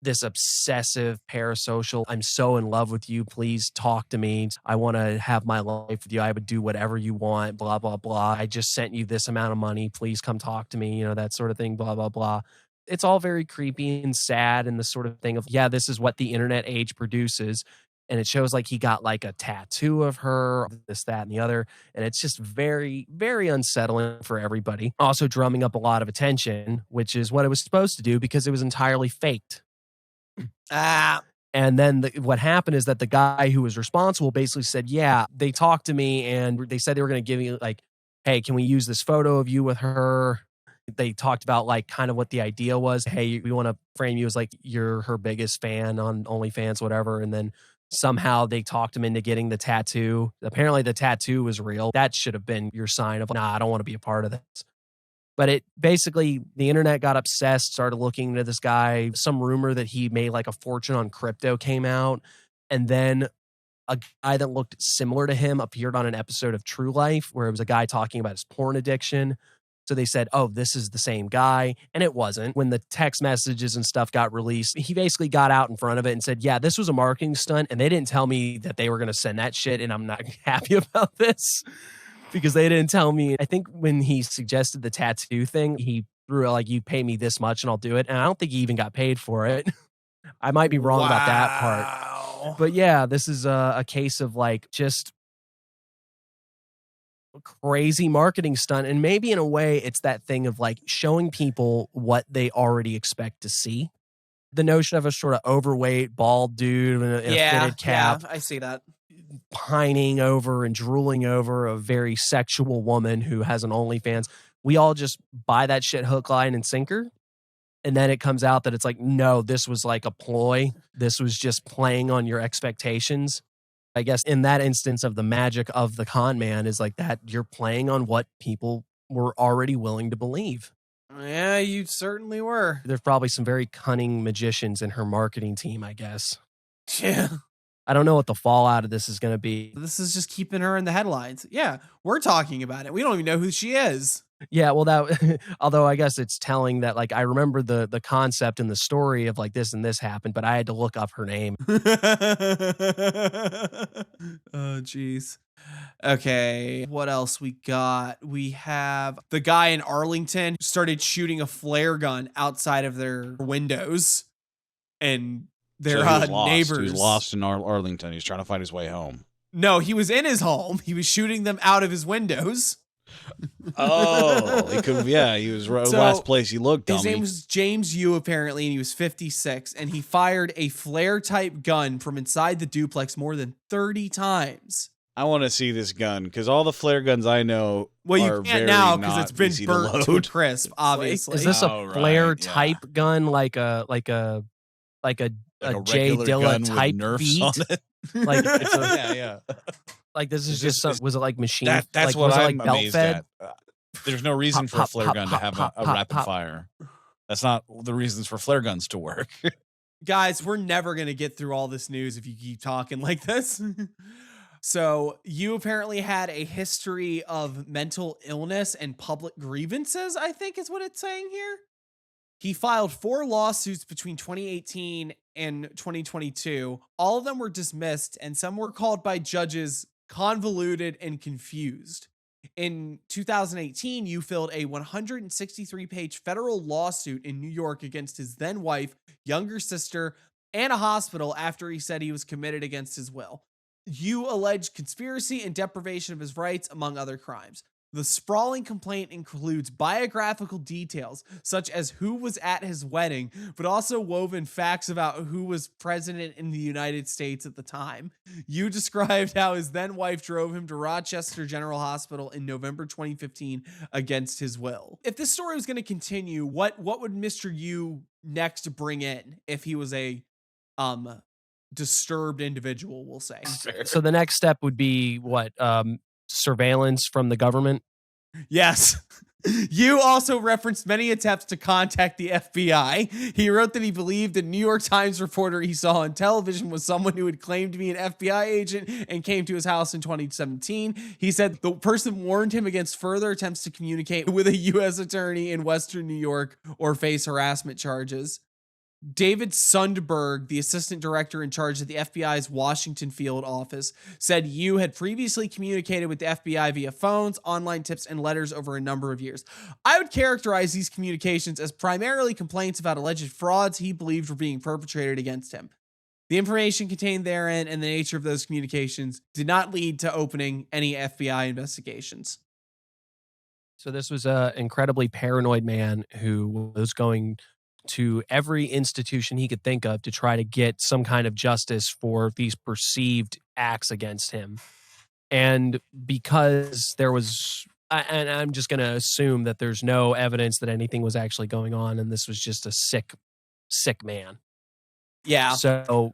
Speaker 3: this obsessive parasocial, I'm so in love with you, please talk to me, I want to have my life with you, I would do whatever you want, blah blah blah, I just sent you this amount of money, please come talk to me, that sort of thing, blah blah blah. It's all very creepy and sad, and the sort of thing of, yeah, this is what the internet age produces. And it shows like he got like a tattoo of her, this, that, and the other. And it's just very, very unsettling for everybody. Also drumming up a lot of attention, which is what it was supposed to do because it was entirely faked. And then what happened is that the guy who was responsible basically said, yeah, they talked to me and they said they were going to give me like, hey, can we use this photo of you with her? They talked about like kind of what the idea was. Hey, we want to frame you as like you're her biggest fan on OnlyFans, whatever. And then somehow they talked him into getting the tattoo. Apparently the tattoo was real. That should have been your sign of, nah, I don't want to be a part of this. But it basically, the internet got obsessed, started looking into this guy. Some rumor that he made like a fortune on crypto came out. And then a guy that looked similar to him appeared on an episode of True Life where it was a guy talking about his porn addiction. So they said, oh, this is the same guy. And it wasn't. When the text messages and stuff got released, he basically got out in front of it and said, yeah, this was a marketing stunt. And they didn't tell me that they were going to send that shit. And I'm not happy about this because they didn't tell me. I think when he suggested the tattoo thing, he threw like, you pay me this much and I'll do it. And I don't think he even got paid for it. I might be wrong about that part. But yeah, this is a case of like just crazy marketing stunt. And maybe in a way it's that thing of like showing people what they already expect to see. The notion of a sort of overweight bald dude in a fitted cap.
Speaker 1: Yeah, I see that.
Speaker 3: Pining over and drooling over a very sexual woman who has an OnlyFans. We all just buy that shit hook, line, and sinker. And then it comes out that it's like, no, this was like a ploy. This was just playing on your expectations. I guess in that instance of the magic of the con man is like that you're playing on what people were already willing to believe.
Speaker 1: Yeah, you certainly were.
Speaker 3: There's probably some very cunning magicians in her marketing team, I guess.
Speaker 1: Yeah.
Speaker 3: I don't know what the fallout of this is going to be.
Speaker 1: This is just keeping her in the headlines. Yeah, we're talking about it. We don't even know who she is.
Speaker 3: Yeah, well, that although I guess it's telling that like I remember the concept and the story of like this and this happened, but I had to look up her name.
Speaker 1: Oh, jeez. Okay, what else we got? We have the guy in Arlington started shooting a flare gun outside of their windows, and their neighbors.
Speaker 2: He was lost in Arlington. He's trying to find his way home.
Speaker 1: No, he was in his home. He was shooting them out of his windows.
Speaker 2: Oh, he could. Yeah, he was right. Last place he looked.
Speaker 1: His name was James Yu, apparently, and he was 56. And he fired a flare type gun from inside the duplex more than 30 times.
Speaker 2: I want to see this gun because all the flare guns I know.
Speaker 1: Well, you
Speaker 2: are
Speaker 1: can't
Speaker 2: very
Speaker 1: now because it's been burnt to a crisp.
Speaker 3: Is
Speaker 1: Obviously,
Speaker 3: this a flare type gun, like a Jay Dilla type
Speaker 8: nerfs
Speaker 3: beat?
Speaker 8: on it.
Speaker 3: Like it's a,
Speaker 8: yeah.
Speaker 3: Like this is just some, was it like machine?
Speaker 2: That's
Speaker 3: like,
Speaker 2: what
Speaker 3: was
Speaker 2: I'm
Speaker 3: it like
Speaker 2: amazed
Speaker 3: belt fed?
Speaker 2: at. There's no reason for a flare gun to have a rapid fire. That's not the reasons for flare guns to work.
Speaker 1: guys, we're never going to get through all this news if you keep talking like this. So you apparently had a history of mental illness and public grievances, I think is what it's saying here. He filed 4 lawsuits between 2018 and 2022. All of them were dismissed, and some were called by judges convoluted and confused. In 2018, you filed a 163-page federal lawsuit in New York against his then wife, younger sister, and a hospital after he said he was committed against his will. You alleged conspiracy and deprivation of his rights, among other crimes. The sprawling complaint includes biographical details, such as who was at his wedding, but also woven facts about who was president in the United States at the time. You described how his then wife drove him to Rochester General Hospital in November 2015 against his will. If this story was going to continue, what would Mr. Yu next bring in if he was a disturbed individual, we'll say?
Speaker 3: So the next step would be what? Surveillance from the government?
Speaker 1: Yes. Yu also referenced many attempts to contact the FBI. He wrote that he believed the New York Times reporter he saw on television was someone who had claimed to be an FBI agent and came to his house in 2017. He said the person warned him against further attempts to communicate with a U.S. attorney in Western New York or face harassment charges. David Sundberg, the assistant director in charge of the FBI's Washington field office, said Yu had previously communicated with the FBI via phones, online tips, and letters over a number of years. I would characterize these communications as primarily complaints about alleged frauds he believed were being perpetrated against him. The information contained therein and the nature of those communications did not lead to opening any FBI investigations.
Speaker 3: So this was an incredibly paranoid man who was going to every institution he could think of to try to get some kind of justice for these perceived acts against him. And because there was, and I'm just going to assume that there's no evidence that anything was actually going on, and this was just a sick man.
Speaker 1: Yeah.
Speaker 3: So,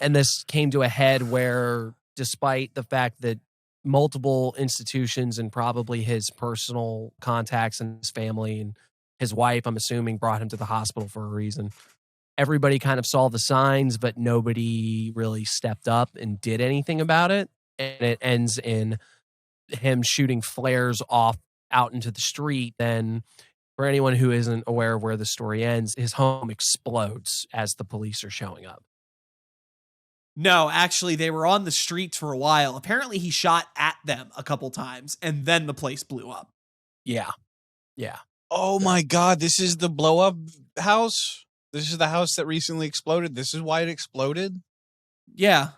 Speaker 3: and this came to a head where, despite the fact that multiple institutions and probably his personal contacts and his family and his wife, I'm assuming, brought him to the hospital for a reason. Everybody kind of saw the signs, but nobody really stepped up and did anything about it. And it ends in him shooting flares off out into the street. Then, for anyone who isn't aware of where the story ends, his home explodes as the police are showing up.
Speaker 1: No, actually, they were on the streets for a while. Apparently, he shot at them a couple times, and then the place blew up.
Speaker 3: Yeah.
Speaker 8: Oh my God, this is the blow up house? This is the house that recently exploded? This is why it exploded?
Speaker 1: Yeah.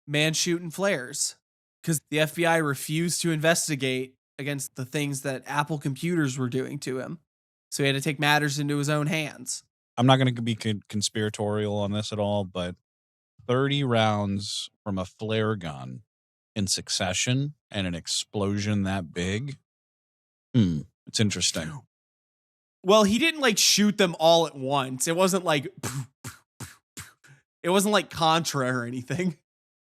Speaker 1: Man shooting flares. Because the FBI refused to investigate against the things that Apple computers were doing to him. So he had to take matters into his own hands.
Speaker 8: I'm not going to be conspiratorial on this at all, but 30 rounds from a flare gun in succession and an explosion that big? It's interesting.
Speaker 1: Well, he didn't like shoot them all at once. It wasn't like Contra or anything.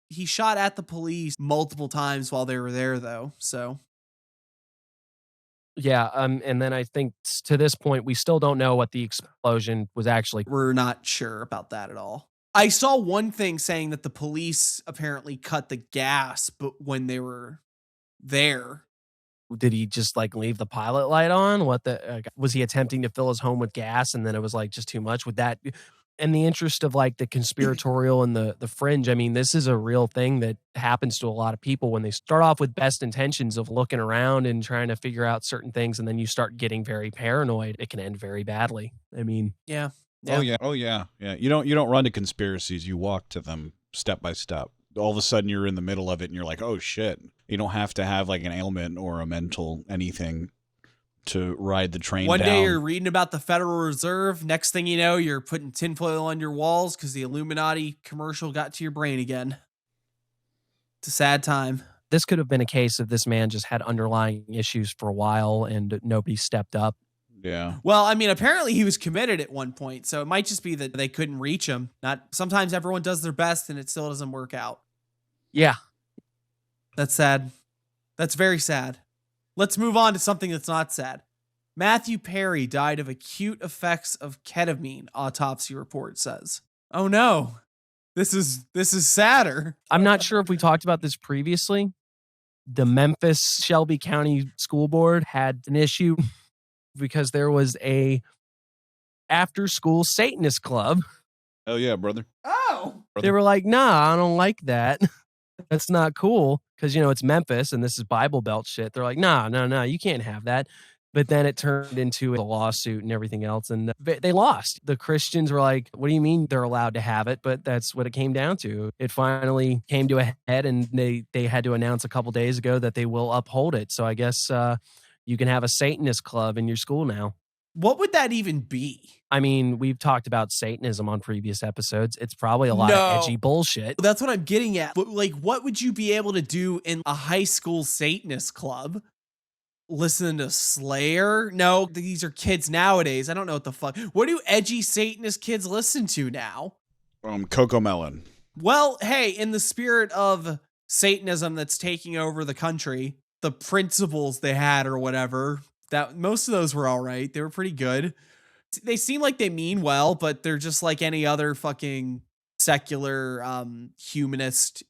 Speaker 1: He shot at the police multiple times while they were there, though. So,
Speaker 3: yeah. And then I think to this point, we still don't know what the explosion was actually.
Speaker 1: We're not sure about that at all. I saw one thing saying that the police apparently cut the gas, but when they were there.
Speaker 3: Did he just like leave the pilot light on? Was he attempting to fill his home with gas and then it was like just too much? Would that, in the interest of like the conspiratorial and the fringe, I mean, this is a real thing that happens to a lot of people when they start off with best intentions of looking around and trying to figure out certain things, and then you start getting very paranoid. It can end very badly. I mean,
Speaker 1: yeah.
Speaker 2: Oh yeah. You don't run to conspiracies. You walk to them step by step. All of a sudden you're in the middle of it and you're like, oh shit. You don't have to have like an ailment or a mental anything to ride the train
Speaker 1: One
Speaker 2: down.
Speaker 1: day you're reading about the Federal Reserve. Next thing you know, you're putting tinfoil on your walls because the Illuminati commercial got to your brain again. It's a sad time.
Speaker 3: This could have been a case of this man just had underlying issues for a while and nobody stepped up.
Speaker 2: Yeah.
Speaker 1: Well, I mean, apparently he was committed at one point, so it might just be that they couldn't reach him. Sometimes everyone does their best and it still doesn't work out.
Speaker 3: Yeah.
Speaker 1: That's sad. That's very sad. Let's move on to something that's not sad. Matthew Perry died of acute effects of ketamine, autopsy report says. Oh no. This is sadder.
Speaker 3: I'm not sure if we talked about this previously. The Memphis Shelby County School Board had an issue because there was a after-school Satanist club.
Speaker 2: Hell yeah, brother.
Speaker 1: Oh.
Speaker 3: They were like, nah, I don't like that. That's not cool. Because, it's Memphis and this is Bible Belt shit. They're like, no, you can't have that. But then it turned into a lawsuit and everything else. And they lost. The Christians were like, what do you mean they're allowed to have it? But that's what it came down to. It finally came to a head and they had to announce a couple days ago that they will uphold it. So I guess you can have a Satanist club in your school now.
Speaker 1: What would that even be?
Speaker 3: I mean, we've talked about Satanism on previous episodes. It's probably a lot of edgy bullshit.
Speaker 1: That's what I'm getting at. But like, what would you be able to do in a high school Satanist club? Listen to Slayer? No, these are kids nowadays. I don't know what the fuck. What do edgy Satanist kids listen to now?
Speaker 2: Coco Melon.
Speaker 1: Well, hey, in the spirit of Satanism that's taking over the country, the principles they had or whatever. That most of those were all right. They were pretty good. They seem like they mean well, but they're just like any other fucking secular humanist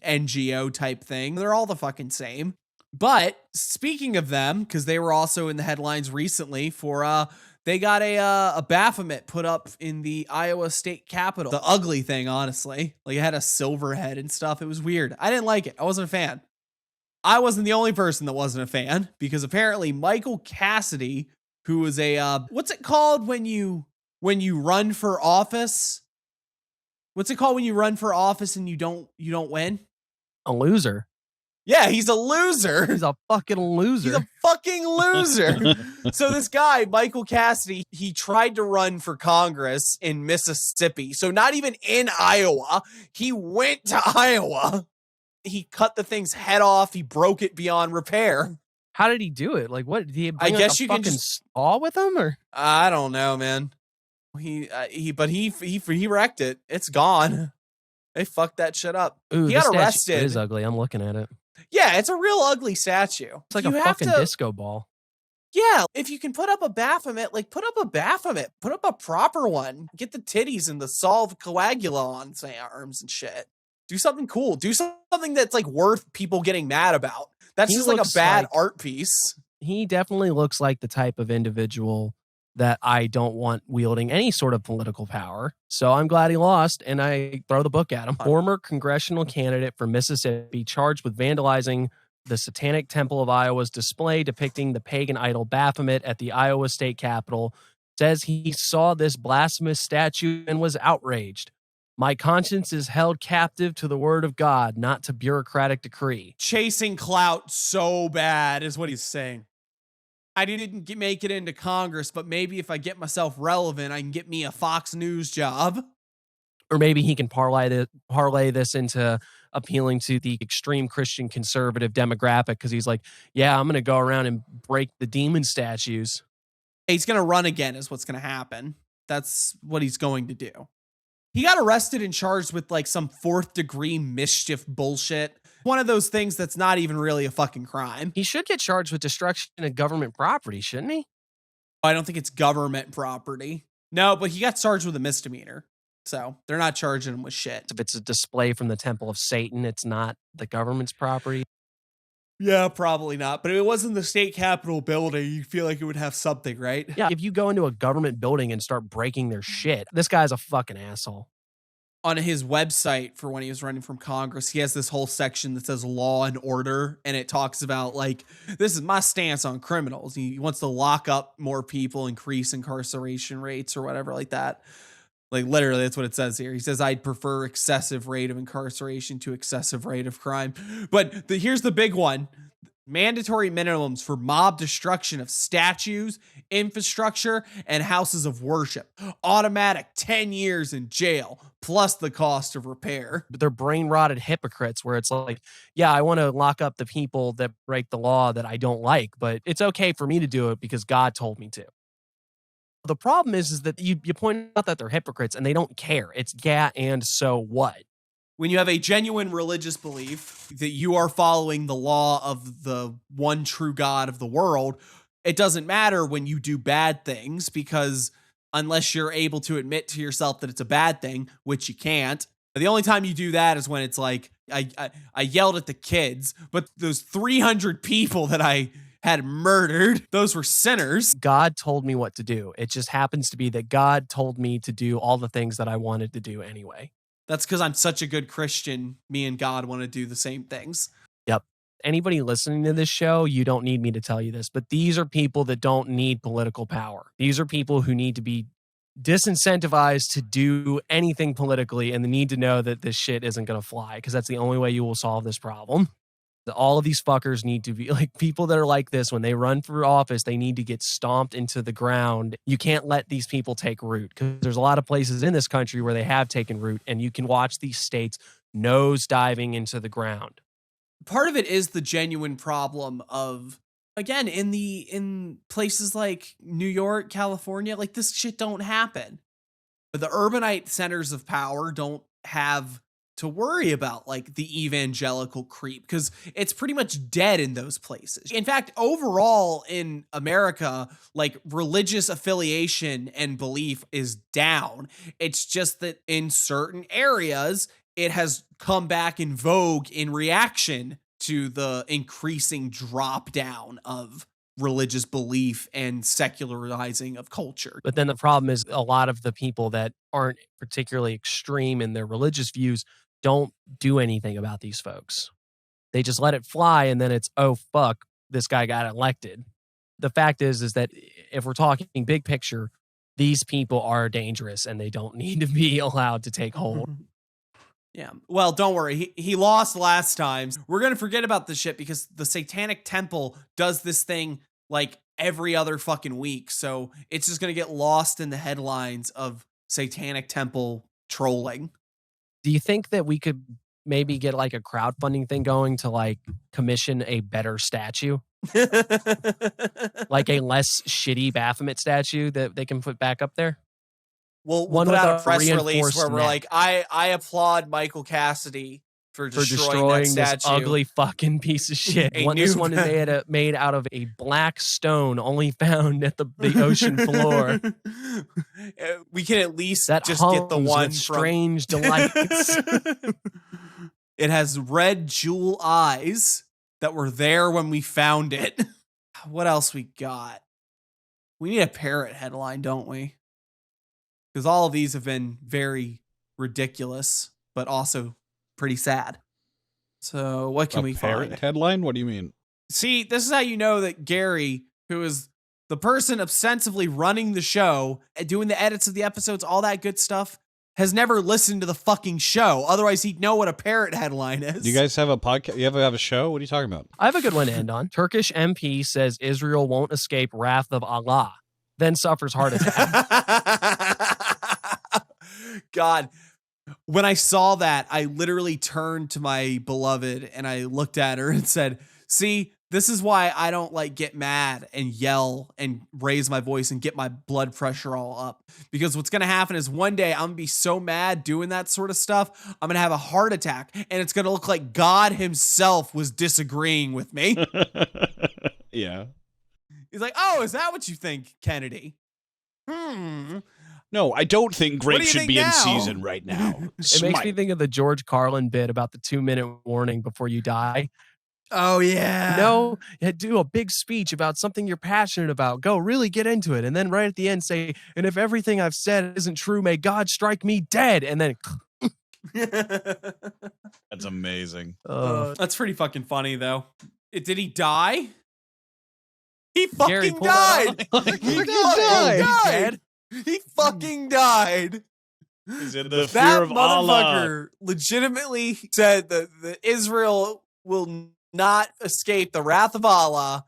Speaker 1: NGO type thing. They're all the fucking same. But speaking of them, because they were also in the headlines recently for they got a Baphomet put up in the Iowa state capitol. The ugly thing, honestly. Like it had a silver head and stuff. It was weird. I didn't like it. I wasn't a fan. I wasn't the only person that wasn't a fan, because apparently Michael Cassidy, who was a what's it called when you run for office? What's it called when you run for office and you don't win?
Speaker 3: A loser.
Speaker 1: Yeah, he's a loser.
Speaker 3: He's a fucking loser.
Speaker 1: He's a fucking loser. So this guy, Michael Cassidy, he tried to run for Congress in Mississippi. So not even in Iowa. He went to Iowa. He cut the thing's head off. He broke it beyond repair.
Speaker 3: How did he do it? Like, what? Did he bring
Speaker 1: I guess
Speaker 3: like a
Speaker 1: you can
Speaker 3: fucking
Speaker 1: just
Speaker 3: saw with him, or
Speaker 1: I don't know, man. He wrecked it. It's gone. They fucked that shit up.
Speaker 3: Ooh,
Speaker 1: he
Speaker 3: this
Speaker 1: got
Speaker 3: statue
Speaker 1: arrested.
Speaker 3: is ugly. I'm looking at it.
Speaker 1: Yeah, it's a real ugly statue.
Speaker 3: It's like
Speaker 1: You
Speaker 3: a
Speaker 1: have
Speaker 3: fucking
Speaker 1: to-
Speaker 3: disco ball.
Speaker 1: Yeah, if you can put up a Baphomet, like put up a Baphomet, put up a proper one. Get the titties and the solve coagula on say arms and shit. Do something cool. Do something that's like worth people getting mad about. That's
Speaker 3: He
Speaker 1: just like a
Speaker 3: looks
Speaker 1: bad
Speaker 3: like-
Speaker 1: art piece.
Speaker 3: He definitely looks like the type of individual that I don't want wielding any sort of political power. So I'm glad he lost, and I throw the book at him. Former congressional candidate for Mississippi charged with vandalizing the Satanic Temple of Iowa's display depicting the pagan idol Baphomet at the Iowa state capitol says he saw this blasphemous statue and was outraged. My conscience is held captive to the word of God, not to bureaucratic decree.
Speaker 1: Chasing clout so bad is what he's saying. I didn't make it into Congress, but maybe if I get myself relevant, I can get me a Fox News job.
Speaker 3: Or maybe he can parlay this into appealing to the extreme Christian conservative demographic, because he's like, yeah, I'm going to go around and break the demon statues.
Speaker 1: He's going to run again is what's going to happen. That's what he's going to do. He got arrested and charged with like some 4th degree mischief bullshit. One of those things that's not even really a fucking crime.
Speaker 3: He should get charged with destruction of government property, shouldn't he?
Speaker 1: I don't think it's government property. No, but he got charged with a misdemeanor. So they're not charging him with shit.
Speaker 3: If it's a display from the temple of Satan, it's not the government's property.
Speaker 1: Yeah, probably not. But if it wasn't the state capitol building, you feel like it would have something, right?
Speaker 3: Yeah, if you go into a government building and start breaking their shit, this guy's a fucking asshole.
Speaker 1: On his website for when he was running from Congress, he has this whole section that says law and order, and it talks about like, this is my stance on criminals. He wants to lock up more people, increase incarceration rates or whatever like that. Like literally that's what it says here. He says, I'd prefer excessive rate of incarceration to excessive rate of crime. But here's the big one. Mandatory minimums for mob destruction of statues, infrastructure, and houses of worship. Automatic 10 years in jail, plus the cost of repair.
Speaker 3: But they're brain rotted hypocrites where it's like, yeah, I want to lock up the people that break the law that I don't like, but it's okay for me to do it because God told me to. The problem is that you point out that they're hypocrites and they don't care. It's yeah, and so what?
Speaker 1: When you have a genuine religious belief that you are following the law of the one true God of the world, it doesn't matter when you do bad things, because unless you're able to admit to yourself that it's a bad thing, which you can't, the only time you do that is when it's like, I yelled at the kids, but those 300 people that I had murdered, those were sinners.
Speaker 3: God told me what to do. It just happens to be that God told me to do all the things that I wanted to do anyway.
Speaker 1: That's because I'm such a good Christian. Me and God want to do the same things.
Speaker 3: Yep. Anybody listening to this show, you don't need me to tell you this, but these are people that don't need political power. These are people who need to be disincentivized to do anything politically, and they need to know that this shit isn't going to fly, because that's the only way you will solve this problem. All of these fuckers need to be like, people that are like this, when they run for office, they need to get stomped into the ground. You can't let these people take root, because there's a lot of places in this country where they have taken root, and you can watch these states nose diving into the ground.
Speaker 1: Part of it is the genuine problem of, again, in places like New York, California, like this shit don't happen. The urbanite centers of power don't have to worry about like the evangelical creep because it's pretty much dead in those places. In fact, overall in America, like religious affiliation and belief is down. It's just that in certain areas, it has come back in vogue in reaction to the increasing drop down of religious belief and secularizing of culture.
Speaker 3: But then the problem is a lot of the people that aren't particularly extreme in their religious views don't do anything about these folks. They just let it fly, and then it's, oh, fuck, this guy got elected. The fact is that if we're talking big picture, these people are dangerous and they don't need to be allowed to take hold.
Speaker 1: Yeah. Well, don't worry. He lost last time. We're going to forget about this shit because the Satanic Temple does this thing like every other fucking week. So it's just going to get lost in the headlines of Satanic Temple trolling.
Speaker 3: Do you think that we could maybe get like a crowdfunding thing going to like commission a better statue? Like a less shitty Baphomet statue that they can put back up there?
Speaker 1: We'll
Speaker 3: One
Speaker 1: put
Speaker 3: with
Speaker 1: out a
Speaker 3: a
Speaker 1: press release
Speaker 3: reinforced
Speaker 1: where we're
Speaker 3: neck.
Speaker 1: like, I applaud Michael Cassidy for destroying that
Speaker 3: this
Speaker 1: statue.
Speaker 3: ugly fucking piece of shit.
Speaker 1: A
Speaker 3: This
Speaker 1: new-
Speaker 3: one is made out of a black stone only found at the ocean floor.
Speaker 1: We can at least
Speaker 3: That
Speaker 1: just get the
Speaker 3: hums
Speaker 1: one
Speaker 3: with
Speaker 1: from
Speaker 3: strange delights.
Speaker 1: It has red jewel eyes that were there when we found it. What else we got? We need a parrot headline, don't we? Because all of these have been very ridiculous, but also pretty sad. So what can we
Speaker 2: parrot
Speaker 1: find?
Speaker 2: headline? What do you mean?
Speaker 1: See, this is how you know that Gary, who is the person ostensibly running the show, doing the edits of the episodes, all that good stuff, has never listened to the fucking show. Otherwise, he'd know what a parrot headline is.
Speaker 2: Do you guys have a podcast? You have a show? What are you talking about?
Speaker 3: I have a good one to end on. Turkish MP says Israel won't escape wrath of Allah, then suffers heart attack.
Speaker 1: God, when I saw that, I literally turned to my beloved and I looked at her and said, see, this is why I don't like get mad and yell and raise my voice and get my blood pressure all up. Because what's going to happen is one day I'm going to be so mad doing that sort of stuff, I'm going to have a heart attack and it's going to look like God himself was disagreeing with me.
Speaker 2: Yeah.
Speaker 1: He's like, oh, is that what you think, Kennedy?
Speaker 2: No, I don't think
Speaker 1: What do
Speaker 2: Grape
Speaker 1: you
Speaker 2: should
Speaker 1: think
Speaker 2: be in
Speaker 1: now?
Speaker 2: season right now.
Speaker 3: It makes me think of the George Carlin bit about the 2-minute warning before you die.
Speaker 1: Oh, yeah.
Speaker 3: No, do a big speech about something you're passionate about. Go really get into it. And then right at the end say, and if everything I've said isn't true, may God strike me dead. And then
Speaker 2: That's amazing.
Speaker 1: That's pretty fucking funny, though. Did he die? He
Speaker 3: Gary
Speaker 1: fucking
Speaker 3: pulled it
Speaker 1: died.
Speaker 3: out.
Speaker 1: He fucking
Speaker 3: He's
Speaker 1: died.
Speaker 3: dead.
Speaker 1: He fucking died.
Speaker 2: He's in the
Speaker 1: That
Speaker 2: fear of Allah.
Speaker 1: motherfucker legitimately said that Israel will not escape the wrath of Allah,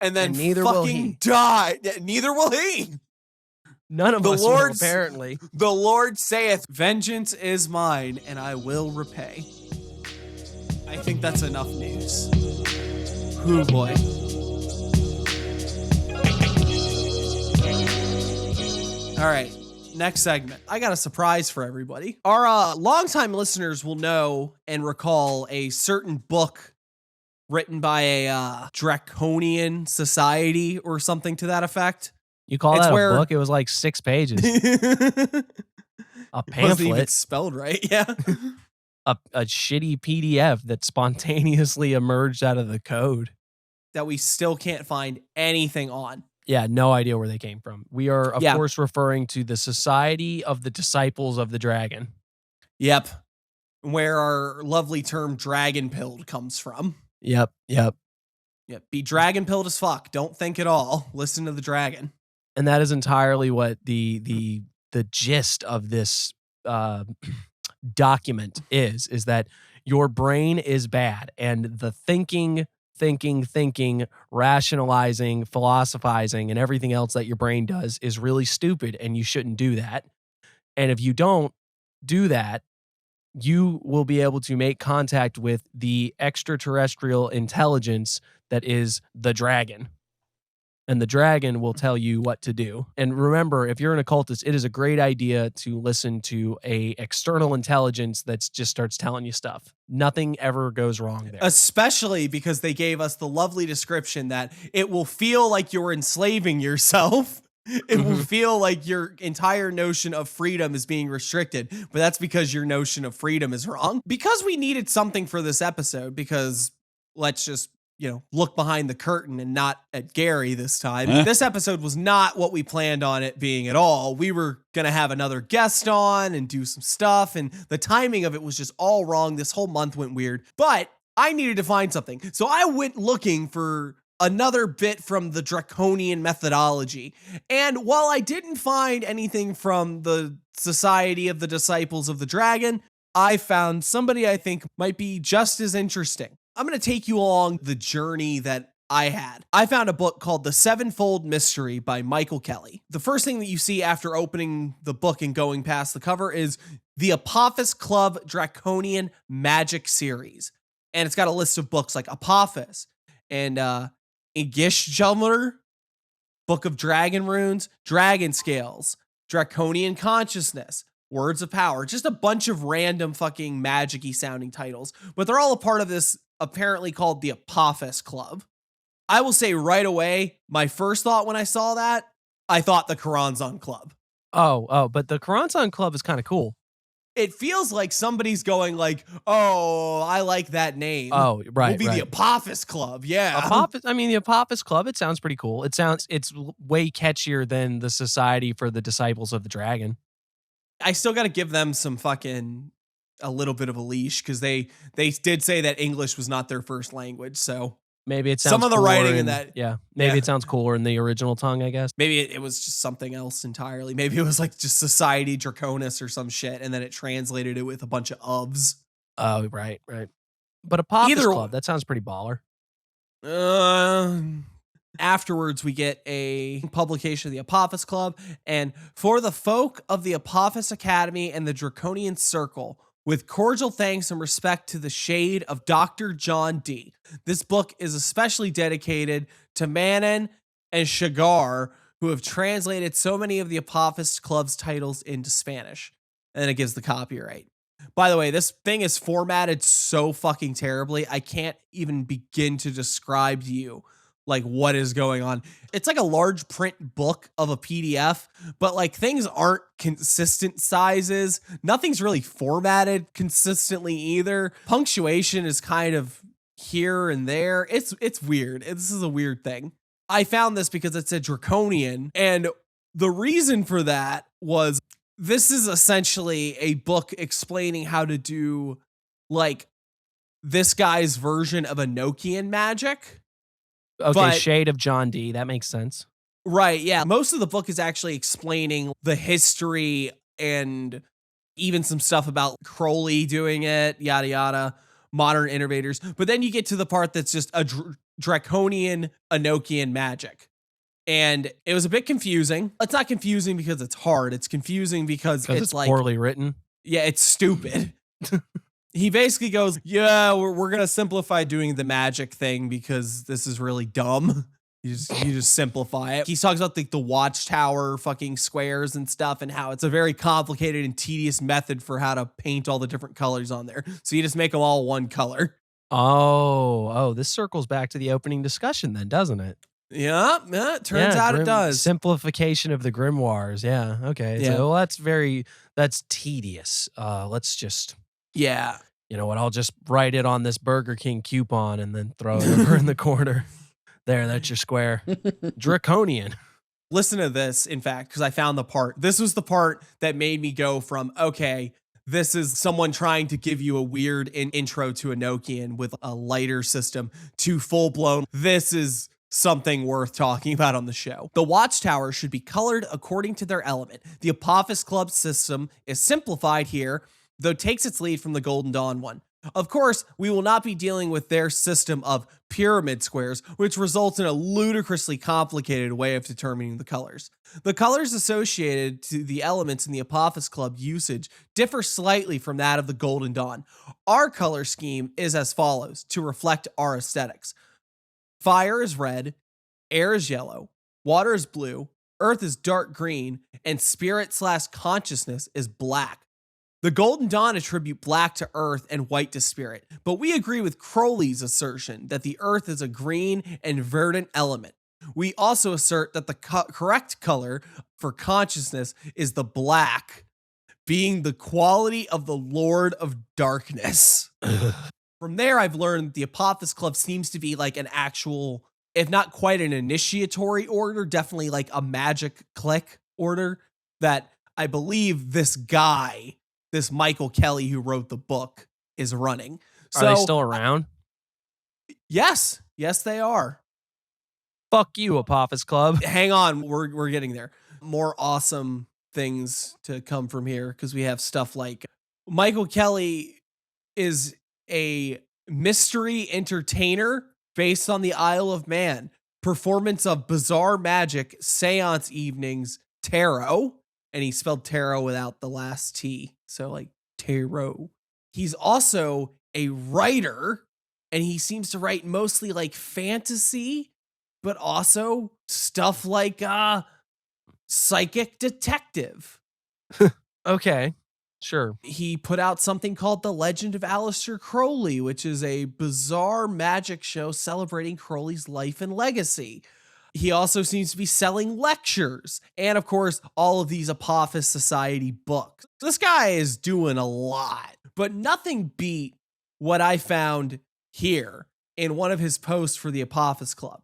Speaker 1: and then
Speaker 3: And neither will
Speaker 1: fucking
Speaker 3: he.
Speaker 1: die. Yeah, neither will he.
Speaker 3: None of
Speaker 1: The
Speaker 3: us will,
Speaker 1: Lord's-
Speaker 3: apparently.
Speaker 1: The Lord saith, vengeance is mine, and I will repay. I think that's enough news. Hoo boy. All right, next segment. I got a surprise for everybody. Our longtime listeners will know and recall a certain book written by a draconian society or something to that effect.
Speaker 3: You call
Speaker 1: It's
Speaker 3: that
Speaker 1: where-
Speaker 3: a book? It was like 6 pages.
Speaker 1: Wasn't
Speaker 3: A
Speaker 1: even
Speaker 3: pamphlet.
Speaker 1: spelled right, yeah.
Speaker 3: A shitty PDF that spontaneously emerged out of the code.
Speaker 1: That we still can't find anything on.
Speaker 3: Yeah, no idea where they came from. We are, of
Speaker 1: Yeah.
Speaker 3: course, referring to the Society of the Disciples of the Dragon.
Speaker 1: Yep. Where our lovely term dragon pilled comes from.
Speaker 3: Yep.
Speaker 1: Yep. Be dragon pilled as fuck. Don't think at all. Listen to the dragon.
Speaker 3: And that is entirely what the gist of this document is that your brain is bad, and the thinking, rationalizing, philosophizing, and everything else that your brain does is really stupid, and you shouldn't do that. And if you don't do that, you will be able to make contact with the extraterrestrial intelligence that is the dragon. and the dragon will tell you what to do. And remember, if you're an occultist, it is a great idea to listen to a external intelligence that just starts telling you stuff. Nothing ever goes wrong there.
Speaker 1: Especially because they gave us the lovely description that it will feel like you're enslaving yourself. It will feel like your entire notion of freedom is being restricted, but that's because your notion of freedom is wrong. Because we needed something for this episode, because let's just, look behind the curtain and not at Gary this time. This episode was not what we planned on it being at all. We were going to have another guest on and do some stuff, and the timing of it was just all wrong. This whole month went weird, but I needed to find something. So I went looking for another bit from the draconian methodology. And while I didn't find anything from the Society of the Disciples of the Dragon, I found somebody I think might be just as interesting. I'm going to take you along the journey that I had. I found a book called The Sevenfold Mystery by Michael Kelly. The first thing that you see after opening the book and going past the cover is the Apophis Club Draconian Magic Series. And it's got a list of books like Apophis and Igishjelmer, Book of Dragon Runes, Dragon Scales, Draconian Consciousness, Words of Power, just a bunch of random fucking magic-y sounding titles, but they're all a part of this apparently called the Apophis Club. I will say right away, my first thought when I saw that, I thought the Karanzan Club.
Speaker 3: But the Karanzan Club is kind of cool.
Speaker 1: It feels like somebody's going like, oh, I like that name.
Speaker 3: Oh, right.
Speaker 1: We'll be the Apophis Club. Yeah.
Speaker 3: The Apophis Club, it sounds pretty cool. It's way catchier than the Society for the Disciples of the Dragon.
Speaker 1: I still got to give them some fucking a little bit of a leash because they did say that English was not their first language. So
Speaker 3: maybe it sounds
Speaker 1: some of the writing in that.
Speaker 3: Yeah. Maybe it sounds cooler in the original tongue, I guess.
Speaker 1: Maybe it was just something else entirely. Maybe it was like just Society Draconis or some shit. And then it translated it with a bunch of ofs.
Speaker 3: Oh, right. But Apophis Club, that sounds pretty baller.
Speaker 1: Afterwards, we get a publication of the Apophis Club, and for the folk of the Apophis Academy and the Draconian Circle, with cordial thanks and respect to the shade of Dr. John D. This book is especially dedicated to Manon and Shagar, who have translated so many of the Apophis Club's titles into Spanish. And then it gives the copyright. By the way, this thing is formatted so fucking terribly, I can't even begin to describe to you like what is going on. It's like a large print book of a PDF, but like things aren't consistent sizes. Nothing's really formatted consistently either. Punctuation is kind of here and there. It's weird. This is a weird thing. I found this because it said Draconian, and the reason for that was this is essentially a book explaining how to do like this guy's version of Enochian magic.
Speaker 3: Okay, shade of John D. That makes sense.
Speaker 1: Right, yeah. Most of the book is actually explaining the history and even some stuff about Crowley doing it, yada, yada, modern innovators. But then you get to the part that's just a draconian Enochian magic. And it was a bit confusing. It's not confusing because it's hard. It's confusing because it's like
Speaker 3: poorly written.
Speaker 1: Yeah, it's stupid. He basically goes, yeah, we're going to simplify doing the magic thing because this is really dumb. You just simplify it. He talks about the watchtower fucking squares and stuff and how it's a very complicated and tedious method for how to paint all the different colors on there. So you just make them all one color.
Speaker 3: Oh, this circles back to the opening discussion then, doesn't it?
Speaker 1: Yeah, it turns out it does.
Speaker 3: Simplification of the grimoires. Yeah, okay.
Speaker 1: Yeah.
Speaker 3: So that's tedious. Let's just...
Speaker 1: Yeah.
Speaker 3: You know what? I'll just write it on this Burger King coupon and then throw it over in the corner. There, that's your square. Draconian.
Speaker 1: Listen to this, in fact, because I found the part. This was the part that made me go from, okay, this is someone trying to give you a weird intro to Enochian with a lighter system to full-blown, this is something worth talking about on the show. The watchtower should be colored according to their element. The Apophis Club system is simplified here, though takes its lead from the Golden Dawn one. Of course, we will not be dealing with their system of pyramid squares, which results in a ludicrously complicated way of determining the colors. The colors associated to the elements in the Apophis Club usage differ slightly from that of the Golden Dawn. Our color scheme is as follows to reflect our aesthetics. Fire is red, air is yellow, water is blue, earth is dark green, and spirit/consciousness is black. The Golden Dawn attribute black to earth and white to spirit, but we agree with Crowley's assertion that the earth is a green and verdant element. We also assert that the correct color for consciousness is the black, being the quality of the Lord of Darkness. From there, I've learned the Apophis Club seems to be like an actual, if not quite an initiatory order, definitely like a magic clique order that I believe this guy, this Michael Kelly who wrote the book, is running.
Speaker 3: Are they still around?
Speaker 1: Yes. Yes, they are.
Speaker 3: Fuck you, Apophis Club.
Speaker 1: Hang on, we're getting there. More awesome things to come from here because we have stuff like Michael Kelly is a mystery entertainer based on the Isle of Man. Performance of bizarre magic, seance evenings, tarot, and he spelled tarot without the last T, so like tarot. He's also a writer, and he seems to write mostly like fantasy, but also stuff like psychic detective.
Speaker 3: Okay, sure.
Speaker 1: He put out something called The Legend of Aleister Crowley, which is a bizarre magic show celebrating Crowley's life and legacy. He also seems to be selling lectures and, of course, all of these Apophis Society books. This guy is doing a lot, but nothing beat what I found here in one of his posts for the Apophis Club.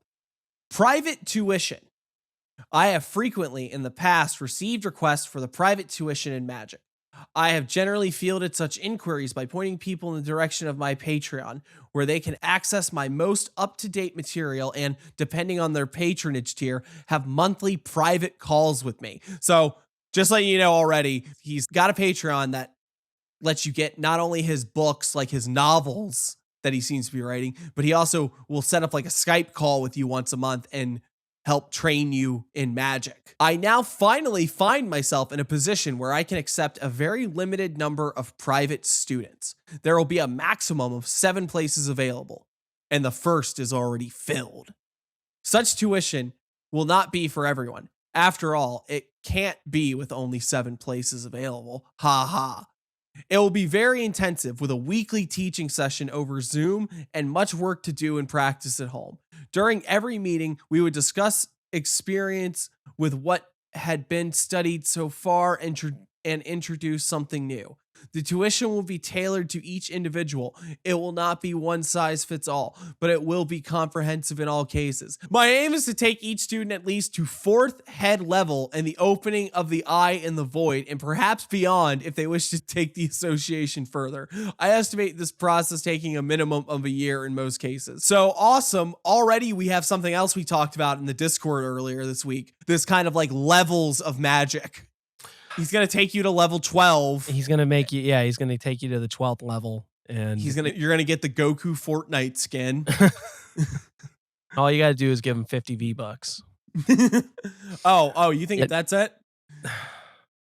Speaker 1: Private tuition. I have frequently in the past received requests for the private tuition in Magic. I have generally fielded such inquiries by pointing people in the direction of my Patreon, where they can access my most up-to-date material and, depending on their patronage tier, have monthly private calls with me. So, just letting you know already, he's got a Patreon that lets you get not only his books, like his novels that he seems to be writing, but he also will set up like a Skype call with you once a month and help train you in magic. I now finally find myself in a position where I can accept a very limited number of private students. There will be a maximum of 7 places available, and the first is already filled. Such tuition will not be for everyone. After all, it can't be with only 7 places available. Ha ha. It will be very intensive with a weekly teaching session over Zoom and much work to do and practice at home. During every meeting, we would discuss experience with what had been studied so far and introduce something new. The tuition will be tailored to each individual. It will not be one size fits all, but it will be comprehensive in all cases. My aim is to take each student at least to 4th head level and the opening of the eye in the void, and perhaps beyond if they wish to take the association further. I estimate this process taking a minimum of a year in most cases. So awesome. Already we have something else we talked about in the Discord earlier this week. This kind of like levels of magic. He's going to take you to level 12.
Speaker 3: He's going to make you, he's going to take you to the 12th level. And
Speaker 1: you're going to get the Goku Fortnite skin.
Speaker 3: All you got to do is give him 50 V-Bucks.
Speaker 1: Oh, you think that's it?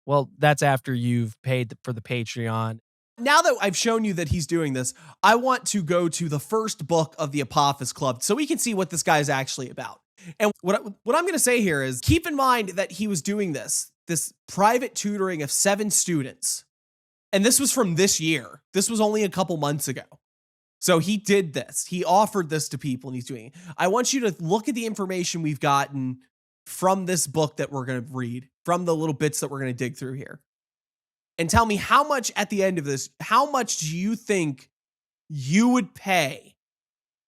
Speaker 3: Well, that's after you've paid for the Patreon.
Speaker 1: Now that I've shown you that he's doing this, I want to go to the first book of the Apophis Club so we can see what this guy is actually about. And what I'm going to say here is keep in mind that he was doing this private tutoring of 7 students. And this was from this year. This was only a couple months ago. So he did this. He offered this to people and he's doing it. I want you to look at the information we've gotten from this book that we're going to read, from the little bits that we're going to dig through here. And tell me how much at the end of this, how much do you think you would pay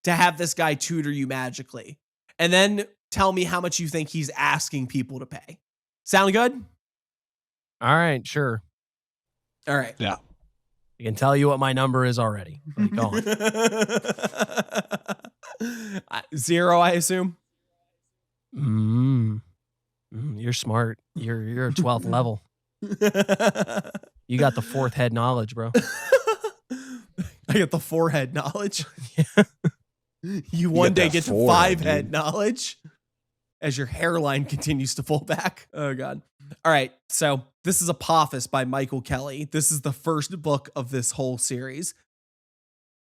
Speaker 1: to have this guy tutor you magically? And then tell me how much you think he's asking people to pay. Sound good?
Speaker 3: All right, sure.
Speaker 1: All right.
Speaker 2: Yeah.
Speaker 3: I can tell you what my number is already. Like, go on.
Speaker 1: 0, I assume.
Speaker 3: You're smart. You're a 12th level. You got the 4th head knowledge, bro.
Speaker 1: I get the 4-head knowledge. You one day get to 5-head knowledge as your hairline continues to fall back. Oh, God. All right. So this is Apophis by Michael Kelly. This is the first book of this whole series.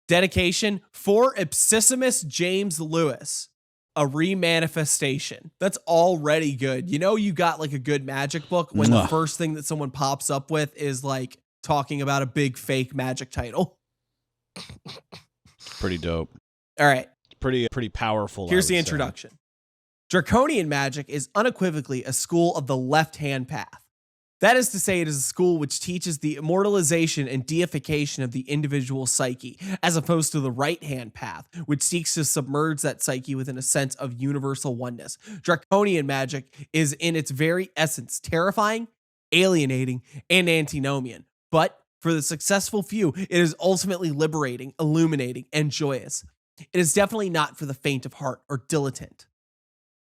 Speaker 1: Dedication for Ipsissimus James Lewis. a remanifestation. That's already good. You know, you got like a good magic book when the first thing that someone pops up with is like talking about a big fake magic title.
Speaker 2: Pretty dope.
Speaker 1: All right.
Speaker 2: Pretty powerful.
Speaker 1: Here's the introduction. Draconian magic is unequivocally a school of the left-hand path. That is to say, it is a school which teaches the immortalization and deification of the individual psyche, as opposed to the right-hand path, which seeks to submerge that psyche within a sense of universal oneness. Draconian magic is in its very essence terrifying, alienating, and antinomian. But for the successful few, it is ultimately liberating, illuminating, and joyous. It is definitely not for the faint of heart or dilettante.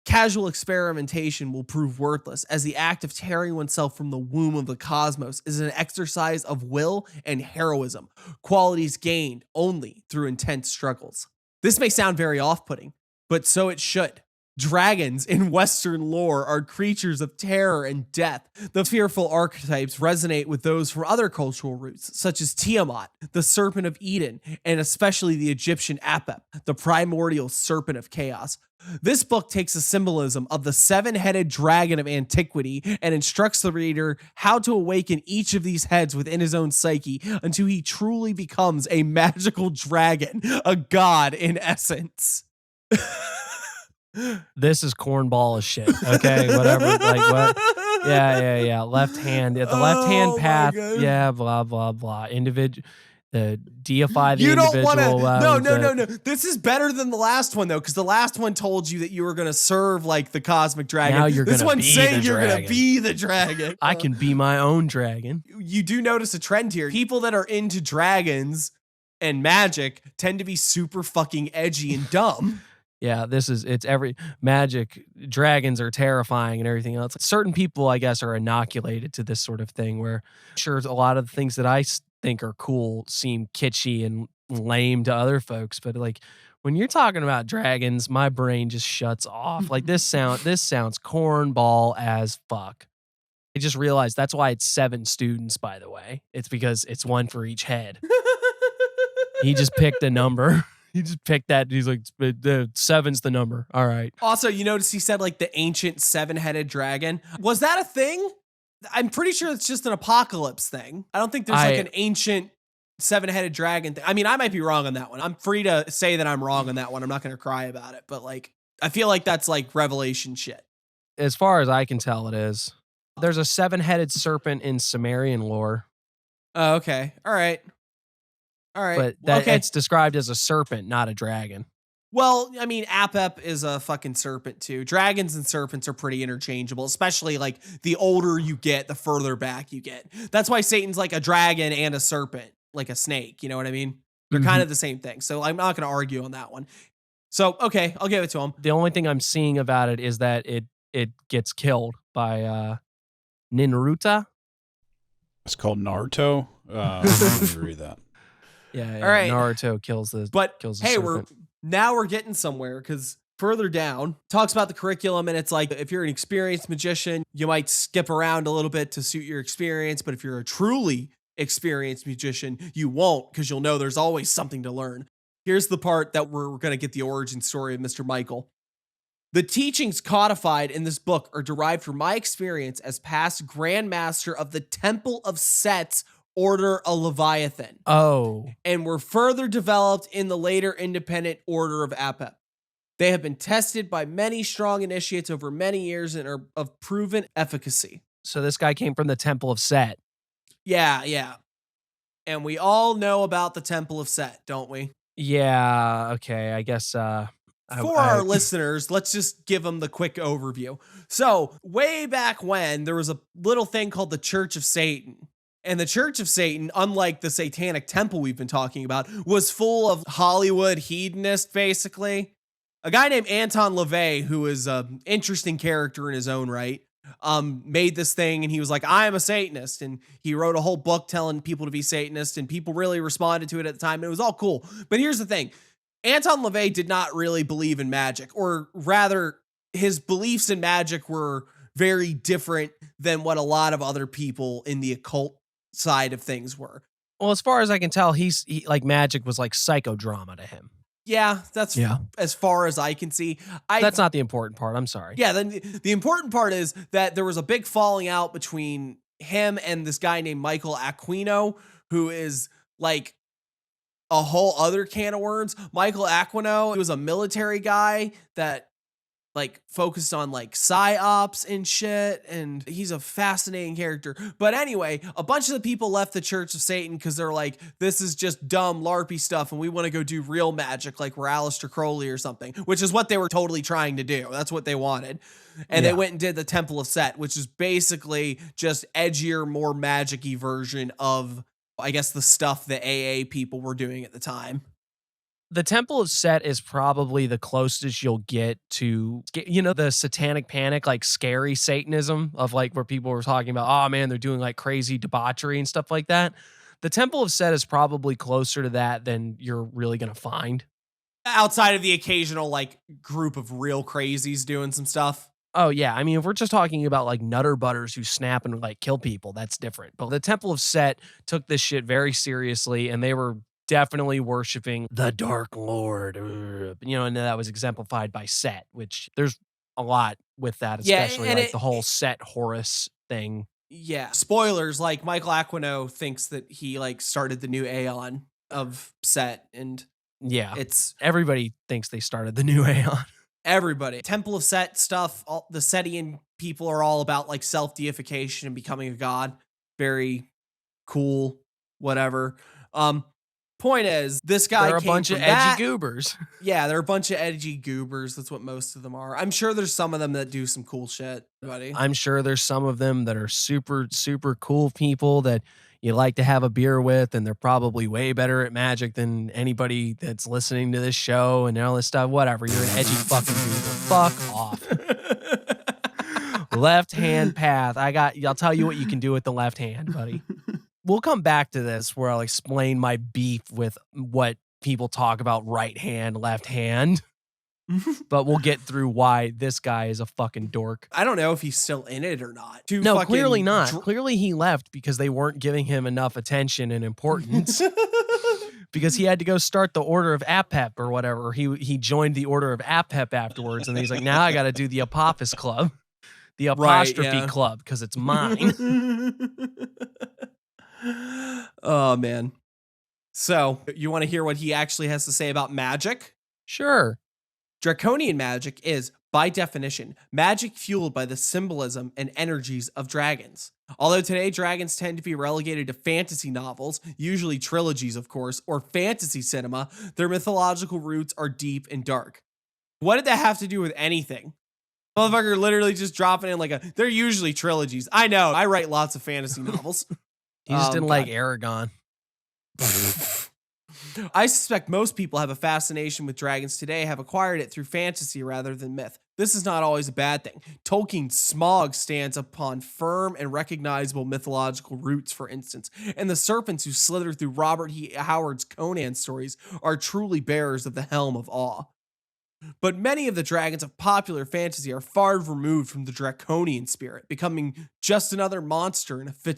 Speaker 1: Casual experimentation will prove worthless, as the act of tearing oneself from the womb of the cosmos is an exercise of will and heroism, qualities gained only through intense struggles. This may sound very off-putting, but so it should. Dragons in Western lore are creatures of terror and death. The fearful archetypes resonate with those from other cultural roots, such as Tiamat, the serpent of Eden, and especially the Egyptian Apep, the primordial serpent of chaos. This book takes the symbolism of the seven-headed dragon of antiquity and instructs the reader how to awaken each of these heads within his own psyche until he truly becomes a magical dragon, a god in essence.
Speaker 3: This is cornball as shit. Okay, whatever. Like what? Yeah. Left hand. The left hand path. Yeah, blah blah blah. Deify the
Speaker 1: you
Speaker 3: individual.
Speaker 1: You don't want to. No. This is better than the last one though, because the last one told you that you were going to serve like the cosmic dragon.
Speaker 3: Now you're
Speaker 1: this
Speaker 3: one's
Speaker 1: saying you're going to be the dragon.
Speaker 3: I can be my own dragon.
Speaker 1: You do notice a trend here. People that are into dragons and magic tend to be super fucking edgy and dumb.
Speaker 3: Yeah, it's every magic. Dragons are terrifying and everything else. Certain people, I guess, are inoculated to this sort of thing where sure, a lot of the things that I think are cool seem kitschy and lame to other folks. But like when you're talking about dragons, my brain just shuts off. Like this sounds cornball as fuck. I just realized that's why it's 7 students, by the way. It's because it's one for each head. He just picked a number. He just picked that. He's like, the 7's the number. All right.
Speaker 1: Also, you notice he said like the ancient 7-headed dragon. Was that a thing? I'm pretty sure it's just an apocalypse thing. I don't think there's like an ancient 7-headed dragon thing. I mean, I might be wrong on that one. I'm free to say that I'm wrong on that one. I'm not going to cry about it. But like, I feel like that's like Revelation shit.
Speaker 3: As far as I can tell, it is. There's a 7-headed serpent in Sumerian lore.
Speaker 1: Oh, okay. All right.
Speaker 3: But it's described as a serpent, not a dragon.
Speaker 1: Well, I mean, Apep is a fucking serpent too. Dragons and serpents are pretty interchangeable, especially like the older you get, the further back you get. That's why Satan's like a dragon and a serpent, like a snake. You know what I mean? They're kind of the same thing. So I'm not going to argue on that one. So, okay, I'll give it to him.
Speaker 3: The only thing I'm seeing about it is that it gets killed by Ninruta.
Speaker 2: It's called Naruto. Let me read that.
Speaker 3: Yeah.
Speaker 1: All right.
Speaker 3: Naruto kills the serpent.
Speaker 1: We're getting somewhere because further down talks about the curriculum, and it's like if you're an experienced magician, you might skip around a little bit to suit your experience, but if you're a truly experienced magician, you won't, because you'll know there's always something to learn. Here's the part that we're going to get the origin story of Mr. Michael. The teachings codified in this book are derived from my experience as past Grand Master of the Temple of Set's Order of Leviathan.
Speaker 3: Oh.
Speaker 1: And were further developed in the later independent Order of Apep. They have been tested by many strong initiates over many years and are of proven efficacy.
Speaker 3: So this guy came from the Temple of Set.
Speaker 1: Yeah. And we all know about the Temple of Set, don't we?
Speaker 3: Yeah, okay. I guess
Speaker 1: for our listeners, let's just give them the quick overview. So, way back when, there was a little thing called the Church of Satan. And the Church of Satan, unlike the Satanic Temple we've been talking about, was full of Hollywood hedonists, basically. A guy named Anton LaVey, who is an interesting character in his own right, made this thing, and he was like, I am a Satanist. And he wrote a whole book telling people to be Satanists, and people really responded to it at the time, and it was all cool. But here's the thing. Anton LaVey did not really believe in magic, or rather, his beliefs in magic were very different than what a lot of other people in the occult side of things were.
Speaker 3: Well, as far as I can tell, he like magic was like psychodrama to him.
Speaker 1: Yeah, that's as far as I can see.
Speaker 3: That's not the important part. I'm sorry.
Speaker 1: Yeah, then the important part is that there was a big falling out between him and this guy named Michael Aquino, who is like a whole other can of worms. Michael Aquino, he was a military guy that like focused on like psyops and shit, and he's a fascinating character. But anyway, a bunch of the people left the Church of Satan because they're like, this is just dumb LARPy stuff, and we want to go do real magic like we're Aleister Crowley or something, which is what they were totally trying to do. That's what they wanted. And they went and did the Temple of Set, which is basically just edgier, more magic-y version of, I guess, the stuff that AA people were doing at the time.
Speaker 3: The Temple of Set is probably the closest you'll get to, you know, the satanic panic, like scary Satanism of like where people were talking about, oh man, they're doing like crazy debauchery and stuff like that. The Temple of Set is probably closer to that than you're really going to find.
Speaker 1: Outside of the occasional like group of real crazies doing some stuff.
Speaker 3: Oh yeah, I mean, if we're just talking about like nutter butters who snap and like kill people, that's different. But the Temple of Set took this shit very seriously, and they were definitely worshiping the Dark Lord, you know, and that was exemplified by Set, which there's a lot with that, especially like the whole Set Horus thing.
Speaker 1: Yeah, spoilers, like Michael Aquino thinks that he like started the new Aeon of Set, and it's
Speaker 3: everybody thinks they started the new Aeon.
Speaker 1: Everybody. Temple of Set stuff, the Setian people are all about like self-deification and becoming a god. Very cool, whatever. Point is, this guy
Speaker 3: they're a
Speaker 1: came
Speaker 3: bunch of
Speaker 1: from
Speaker 3: edgy goobers.
Speaker 1: Yeah, they're a bunch of edgy goobers. That's what most of them are. I'm sure there's some of them that do some cool shit, buddy.
Speaker 3: I'm sure there's some of them that are super, super cool people that you like to have a beer with, and they're probably way better at magic than anybody that's listening to this show and all this stuff. Whatever, you're an edgy fucking goober. Fuck off. Left hand path. I'll tell you what you can do with the left hand, buddy. We'll come back to this where I'll explain my beef with what people talk about right hand, left hand. But we'll get through why this guy is a fucking dork.
Speaker 1: I don't know if he's still in it or not.
Speaker 3: No, clearly not. Clearly he left because they weren't giving him enough attention and importance. Because he had to go start the Order of Apep or whatever. He joined the Order of Apep afterwards, and he's like, now I got to do the Apophis Club. The apostrophe club, because it's mine.
Speaker 1: Oh, man. So, you want to hear what he actually has to say about magic?
Speaker 3: Sure.
Speaker 1: Draconian magic is, by definition, magic fueled by the symbolism and energies of dragons. Although today dragons tend to be relegated to fantasy novels, usually trilogies, of course, or fantasy cinema, their mythological roots are deep and dark. What did that have to do with anything? Motherfucker literally just dropping in like they're usually trilogies. I know, I write lots of fantasy novels.
Speaker 3: He just didn't like Aragon.
Speaker 1: I suspect most people have a fascination with dragons today, have acquired it through fantasy rather than myth. This is not always a bad thing. Tolkien's Smaug stands upon firm and recognizable mythological roots, for instance, and the serpents who slither through Robert E. Howard's Conan stories are truly bearers of the helm of awe. But many of the dragons of popular fantasy are far removed from the draconian spirit, becoming just another monster in a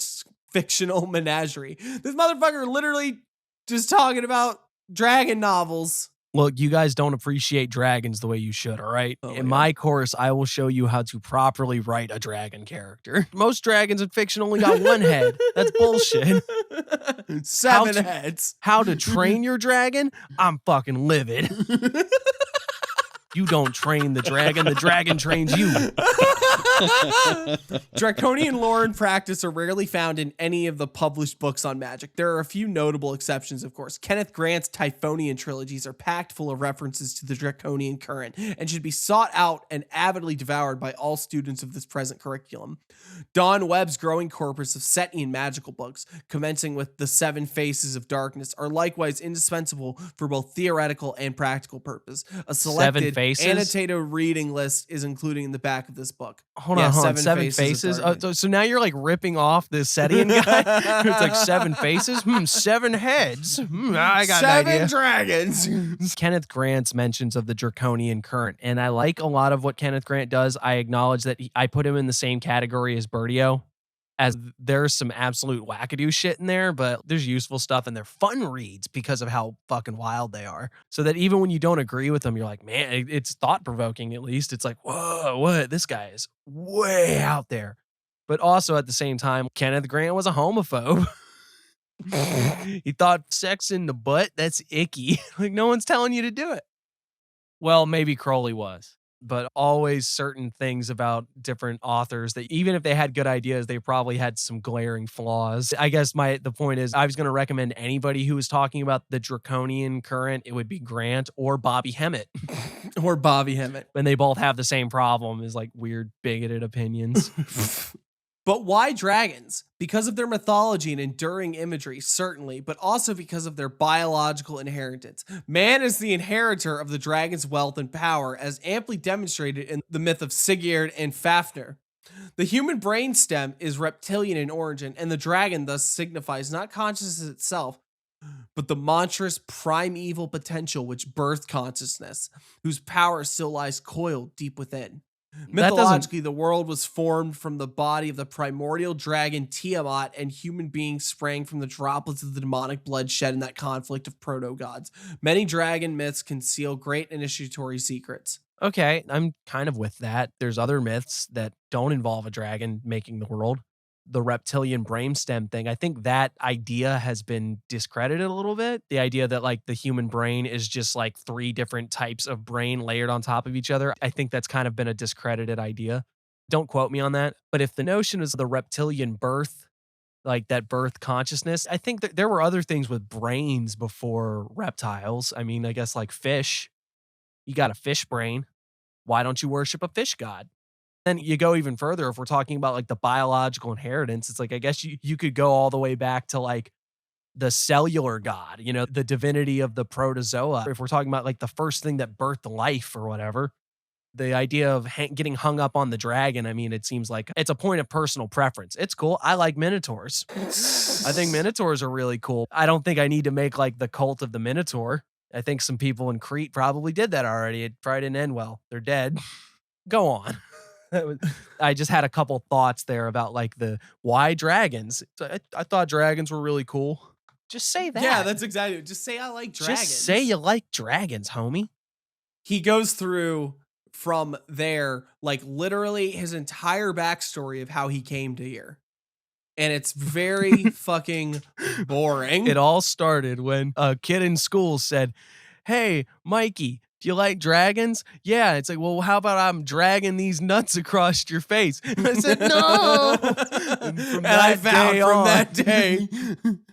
Speaker 1: fictional menagerie. This motherfucker literally just talking about dragon novels.
Speaker 3: Look, you guys don't appreciate dragons the way you should, all right? In my course, I will show you how to properly write a dragon character. Most dragons in fiction only got one head. That's bullshit.
Speaker 1: 7 heads.
Speaker 3: How to train your dragon? I'm fucking livid. You don't train the dragon trains you.
Speaker 1: Draconian lore and practice are rarely found in any of the published books on magic. There are a few notable exceptions, of course. Kenneth Grant's Typhonian trilogies are packed full of references to the Draconian current and should be sought out and avidly devoured by all students of this present curriculum. Don Webb's growing corpus of Setian magical books, commencing with The Seven Faces of Darkness, are likewise indispensable for both theoretical and practical purpose. A selected annotated reading list is included in the back of this book.
Speaker 3: Hold on. Seven faces? So now you're like ripping off the Setian guy? It's like 7 faces? 7 heads. I got
Speaker 1: 7 dragons.
Speaker 3: Kenneth Grant's mentions of the Draconian current, and I like a lot of what Kenneth Grant does. I acknowledge that I put him in the same category as Bertio. as there's some absolute wackadoo shit in there, but there's useful stuff and they're fun reads because of how fucking wild they are. So that even when you don't agree with them, you're like, man, it's thought-provoking at least. It's like, whoa, what? This guy is way out there. But also at the same time, Kenneth Grant was a homophobe. He thought sex in the butt, that's icky. Like, no one's telling you to do it. Well, maybe Crowley was. But always certain things about different authors that even if they had good ideas, they probably had some glaring flaws. I guess the point is I was going to recommend anybody who was talking about the draconian current. It would be Grant or Bobby Hemmett.
Speaker 1: Or Bobby Hemmett.
Speaker 3: And they both have the same problem is like weird bigoted opinions.
Speaker 1: But why dragons? Because of their mythology and enduring imagery, certainly, but also because of their biological inheritance. Man is the inheritor of the dragon's wealth and power, as amply demonstrated in the myth of Sigurd and Fafnir. The human brainstem is reptilian in origin, and the dragon thus signifies not consciousness itself, but the monstrous primeval potential which birthed consciousness, whose power still lies coiled deep within. Mythologically, the world was formed from the body of the primordial dragon Tiamat, and human beings sprang from the droplets of the demonic blood shed in that conflict of proto-gods. Many dragon myths conceal great initiatory secrets.
Speaker 3: Okay, I'm kind of with that. There's other myths that don't involve a dragon making the world. The reptilian brainstem thing, I think that idea has been discredited a little bit. The idea that like the human brain is just like 3 different types of brain layered on top of each other. I think that's kind of been a discredited idea. Don't quote me on that. But if the notion is the reptilian birth, like that birth consciousness, I think that there were other things with brains before reptiles. I mean, I guess like fish, you got a fish brain. Why don't you worship a fish god? Then you go even further. If we're talking about like the biological inheritance, it's like, I guess you could go all the way back to like the cellular god, the divinity of the protozoa. If we're talking about like the first thing that birthed life or whatever, the idea of getting hung up on the dragon, I mean, it seems like it's a point of personal preference. It's cool. I like minotaurs. I think minotaurs are really cool. I don't think I need to make like the cult of the minotaur. I think some people in Crete probably did that already. It probably didn't end well. They're dead. Go on. I just had a couple thoughts there about like the why dragons. I thought dragons were really cool. Just say that.
Speaker 1: Yeah, that's exactly it. Just say I like dragons.
Speaker 3: Just say you like dragons, homie.
Speaker 1: He goes through from there, like literally his entire backstory of how he came to here. And it's very fucking boring.
Speaker 3: It all started when a kid in school said, "Hey, Mikey, do you like dragons?" "Yeah." It's like, "Well, how about I'm dragging these nuts across your face?" And I said, "No."
Speaker 1: And I vowed from that day,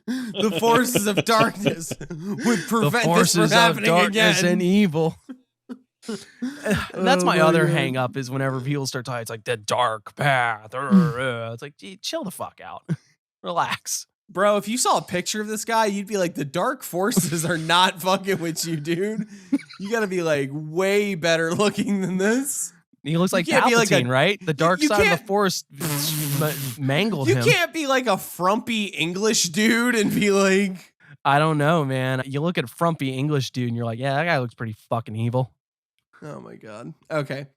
Speaker 1: the forces of darkness would prevent this from happening
Speaker 3: darkness
Speaker 1: again.
Speaker 3: And evil. That's my other hang up is whenever people start talking, it's like the dark path. It's like, gee, chill the fuck out. Relax.
Speaker 1: Bro, if you saw a picture of this guy, you'd be like, the dark forces are not fucking with you, dude. You gotta be like way better looking than this.
Speaker 3: He looks like
Speaker 1: can't be
Speaker 3: Palpatine,
Speaker 1: like
Speaker 3: right? The dark
Speaker 1: you
Speaker 3: side of
Speaker 1: can't-
Speaker 3: the Force mangled him.
Speaker 1: You can't be like a frumpy English dude and be like,
Speaker 3: I don't know, man. You look at a frumpy English dude and you're like, yeah, that guy looks pretty fucking evil.
Speaker 1: oh my God. Okay.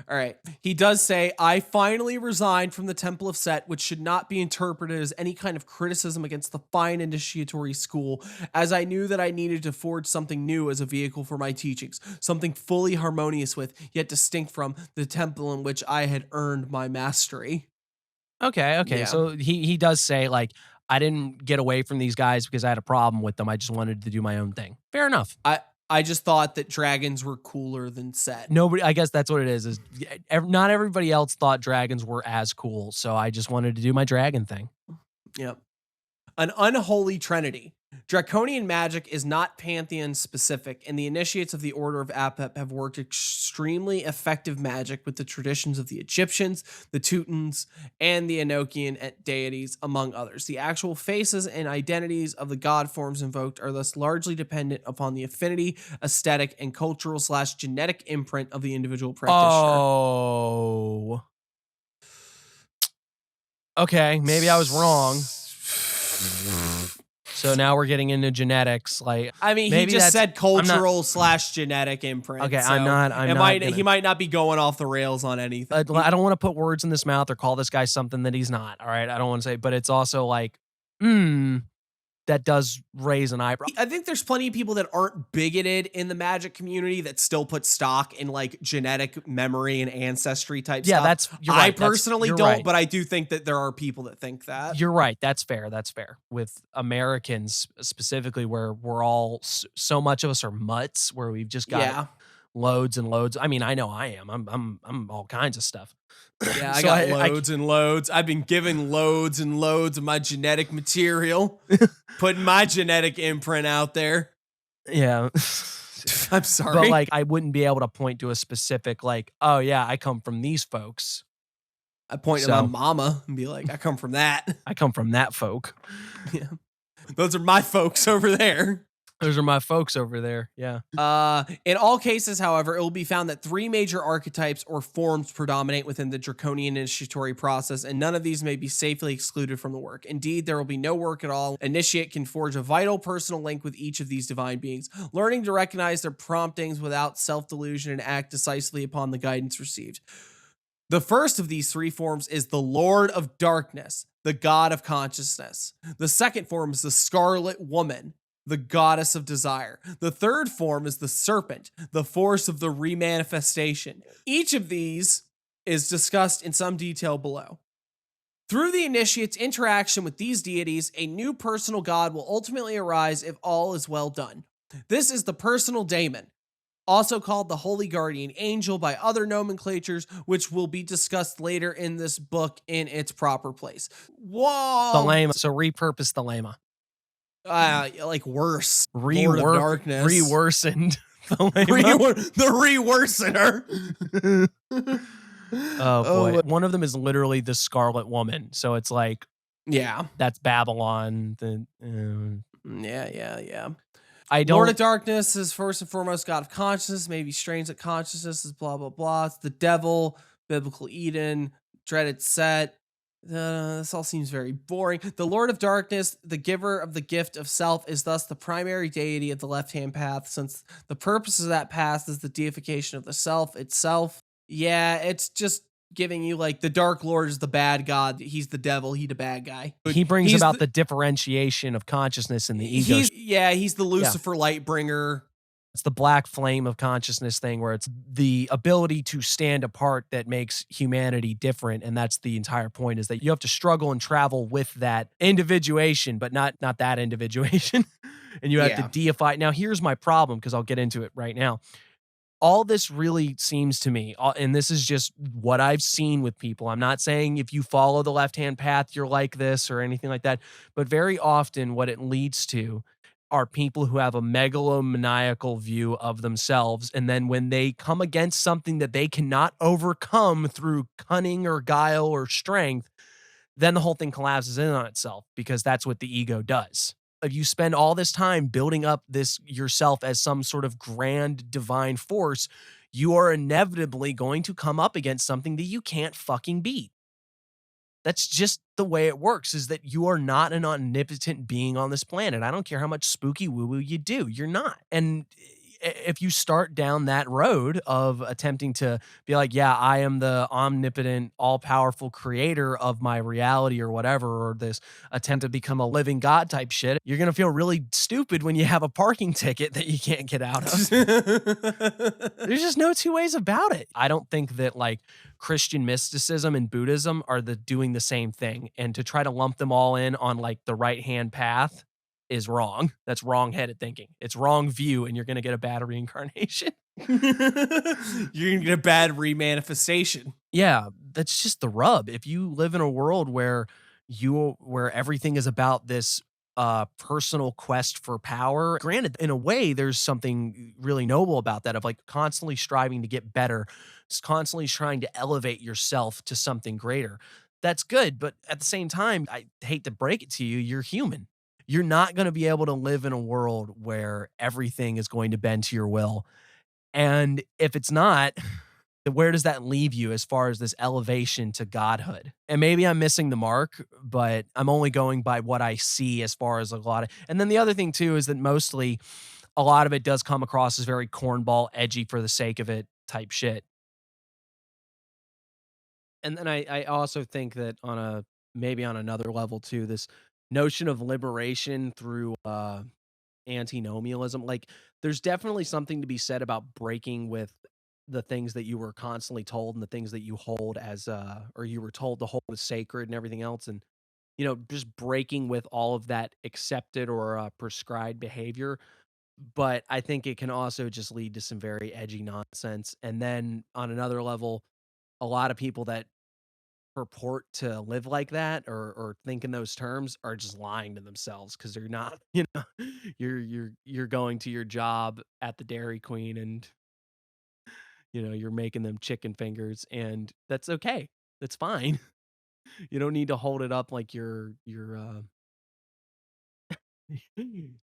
Speaker 1: All right. He does say, I finally resigned from the Temple of Set, which should not be interpreted as any kind of criticism against the fine initiatory school, as I knew that I needed to forge something new as a vehicle for my teachings, something fully harmonious with, yet distinct from, the temple in which I had earned my mastery.
Speaker 3: Okay.
Speaker 1: Yeah.
Speaker 3: So he does say, like, I didn't get away from these guys because I had a problem with them. I just wanted to do my own thing. Fair enough.
Speaker 1: I just thought that dragons were cooler than Set.
Speaker 3: Nobody, I guess that's what it is not everybody else thought dragons were as cool. So I just wanted to do my dragon thing.
Speaker 1: Yep. An unholy trinity. Draconian magic is not pantheon specific, and the initiates of the Order of Apep have worked extremely effective magic with the traditions of the Egyptians, the Teutons, and the Enochian deities, among others. The actual faces and identities of the god forms invoked are thus largely dependent upon the affinity, aesthetic, and cultural/genetic imprint of the individual practitioner.
Speaker 3: Oh. Okay, maybe I was wrong. So now we're getting into genetics. Like,
Speaker 1: I mean, he
Speaker 3: maybe
Speaker 1: just
Speaker 3: that's-
Speaker 1: said cultural / genetic imprint.
Speaker 3: Okay,
Speaker 1: so
Speaker 3: I'm not
Speaker 1: he might not be going off the rails on anything.
Speaker 3: I don't want to put words in this mouth or call this guy something that he's not. All right, I don't want to say, but it's also like, that does raise an eyebrow.
Speaker 1: I think there's plenty of people that aren't bigoted in the Magic community that still put stock in like genetic memory and ancestry type stuff. I personally don't,
Speaker 3: right.
Speaker 1: but I do think that there are people that think that.
Speaker 3: You're right. That's fair. That's fair. With Americans specifically, where we're all so much of us are mutts, where we've just got loads and loads. I mean, I know I am. I'm all kinds of stuff.
Speaker 1: Yeah, I
Speaker 3: So
Speaker 1: got loads and loads. I've been given loads and loads of my genetic material, putting my genetic imprint out there.
Speaker 3: Yeah.
Speaker 1: I'm sorry.
Speaker 3: But like, I wouldn't be able to point to a specific, like, oh yeah, I come from these folks.
Speaker 1: I point to my mama and be like, I come from that.
Speaker 3: I come from that folk.
Speaker 1: Yeah. Those are my folks over there.
Speaker 3: Those are my folks over there. Yeah.
Speaker 1: In all cases, however, it will be found that 3 major archetypes or forms predominate within the draconian initiatory process, and none of these may be safely excluded from the work. Indeed, there will be no work at all. Initiate can forge a vital personal link with each of these divine beings, learning to recognize their promptings without self-delusion and act decisively upon the guidance received. The first of these 3 forms is the Lord of Darkness, the God of Consciousness. The second form is the Scarlet Woman, the Goddess of Desire. The third form is the Serpent, the force of the remanifestation. Each of these is discussed in some detail below. Through the initiate's interaction with these deities, a new personal god will ultimately arise if all is well done. This is the personal daemon, also called the Holy Guardian Angel by other nomenclatures, which will be discussed later in this book in its proper place. Whoa!
Speaker 3: Thelema. So repurpose Thelema.
Speaker 1: Like worse. Lord of Darkness.
Speaker 3: Re-worsened.
Speaker 1: The re-worsener.
Speaker 3: Oh boy. One of them is literally the Scarlet Woman. So it's like,
Speaker 1: yeah,
Speaker 3: that's Babylon.
Speaker 1: Yeah.
Speaker 3: I don't.
Speaker 1: Lord of Darkness is first and foremost God of Consciousness, maybe strange that consciousness is blah, blah, blah. It's the devil, biblical Eden, dreaded Set. This all seems very boring. The Lord of Darkness, the giver of the gift of self, is thus the primary deity of the left-hand path, since the purpose of that path is the deification of the self itself. Yeah, it's just giving you like the Dark Lord is the bad god. He's the devil. He the bad guy.
Speaker 3: He brings about the differentiation of consciousness and the ego.
Speaker 1: He's the Lucifer Lightbringer.
Speaker 3: It's the black flame of consciousness thing, where it's the ability to stand apart that makes humanity different. And that's the entire point, is that you have to struggle and travel with that individuation, but not that individuation. And you have to deify. Now, here's my problem, because I'll get into it right now. All this really seems to me, and this is just what I've seen with people. I'm not saying if you follow the left-hand path, you're like this or anything like that. But very often what it leads to are people who have a megalomaniacal view of themselves. And then when they come against something that they cannot overcome through cunning or guile or strength, then the whole thing collapses in on itself, because that's what the ego does. If you spend all this time building up this yourself as some sort of grand divine force, you are inevitably going to come up against something that you can't fucking beat. That's just the way it works, is that you are not an omnipotent being on this planet. I don't care how much spooky woo-woo you do. You're not. And if you start down that road of attempting to be like, yeah, I am the omnipotent, all-powerful creator of my reality or whatever, or this attempt to become a living god type shit, you're going to feel really stupid when you have a parking ticket that you can't get out of. There's just no two ways about it. I don't think that like Christian mysticism and Buddhism are doing the same thing. And to try to lump them all in on like the right-hand path is wrong. That's wrong-headed thinking. It's wrong view, and you're going to get a bad reincarnation.
Speaker 1: You're going to get a bad remanifestation.
Speaker 3: Yeah, that's just the rub. If you live in a world where everything is about this personal quest for power, granted, in a way, there's something really noble about that, of like constantly striving to get better, just constantly trying to elevate yourself to something greater. That's good, but at the same time, I hate to break it to you, you're human. You're not going to be able to live in a world where everything is going to bend to your will. And if it's not, where does that leave you as far as this elevation to godhood? And maybe I'm missing the mark, but I'm only going by what I see as far as a lot of. And then the other thing too is that mostly a lot of it does come across as very cornball, edgy for the sake of it type shit. And then I also think that maybe on another level too, this notion of liberation through antinomialism, like there's definitely something to be said about breaking with the things that you were constantly told and the things that you hold as or you were told to hold as sacred and everything else, and just breaking with all of that accepted or prescribed behavior. But I think it can also just lead to some very edgy nonsense. And then on another level, a lot of people that purport to live like that or think in those terms are just lying to themselves, because they're not, you're going to your job at the Dairy Queen and you're making them chicken fingers, and that's okay. That's fine. You don't need to hold it up like you're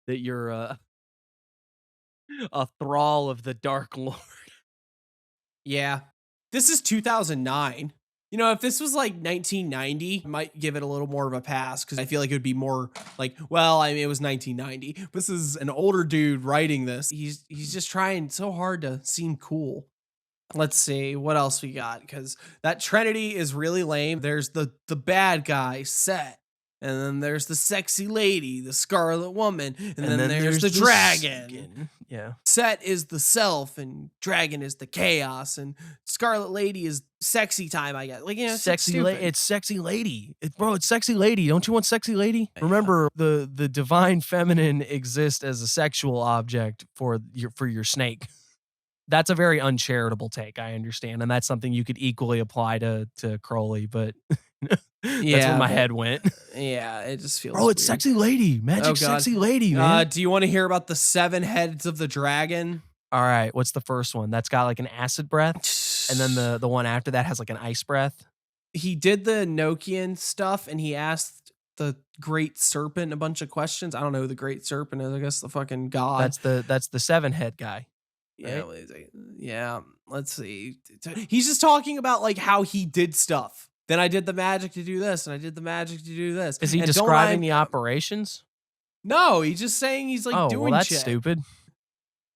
Speaker 3: that you're a thrall of the Dark Lord.
Speaker 1: Yeah. This is 2009. If this was like 1990, I might give it a little more of a pass, because I feel like it would be more like, well, I mean, it was 1990. This is an older dude writing this. He's just trying so hard to seem cool. Let's see what else we got, because that Trinity is really lame. There's the bad guy, Set. And then there's the sexy lady, the Scarlet Woman. And then there's the dragon.
Speaker 3: Yeah.
Speaker 1: Set is the self, and dragon is the chaos, and Scarlet Lady is sexy time, I guess. Like,
Speaker 3: Sexy lady. It's sexy lady. It's sexy lady. Don't you want sexy lady? Yeah. Remember, the divine feminine exists as a sexual object for your snake. That's a very uncharitable take, I understand. And that's something you could equally apply to Crowley, but that's where my head went.
Speaker 1: Yeah, it just feels
Speaker 3: it's
Speaker 1: weird.
Speaker 3: sexy lady. Magic sexy lady, man.
Speaker 1: Do you want to hear about the 7 heads of the dragon?
Speaker 3: All right, what's the first one? That's got like an acid breath. And then the one after that has like an ice breath.
Speaker 1: He did the Enochian stuff, and he asked the Great Serpent a bunch of questions. I don't know who the Great Serpent is. I guess the fucking god.
Speaker 3: That's the 7-head guy.
Speaker 1: Yeah,
Speaker 3: right?
Speaker 1: Yeah. Let's see. He's just talking about like how he did stuff. Then I did the magic to do this, and I did the magic to do this.
Speaker 3: Is he describing the operations?
Speaker 1: No, he's just saying he's like doing
Speaker 3: that's
Speaker 1: shit.
Speaker 3: Stupid.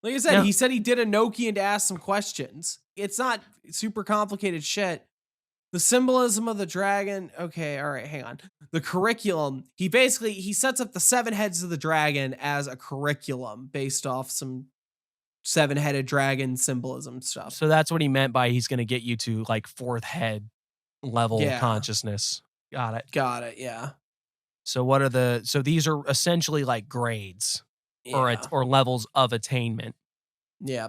Speaker 1: Like I said, he said he did Enochian to ask some questions. It's not super complicated shit. The symbolism of the dragon. Okay, all right, hang on. The curriculum. He sets up the 7 heads of the dragon as a curriculum based off some 7-headed dragon symbolism stuff.
Speaker 3: So that's what he meant by he's going to get you to like 4th head level consciousness. Got it.
Speaker 1: Yeah.
Speaker 3: So so these are essentially like grades or levels of attainment.
Speaker 1: Yeah.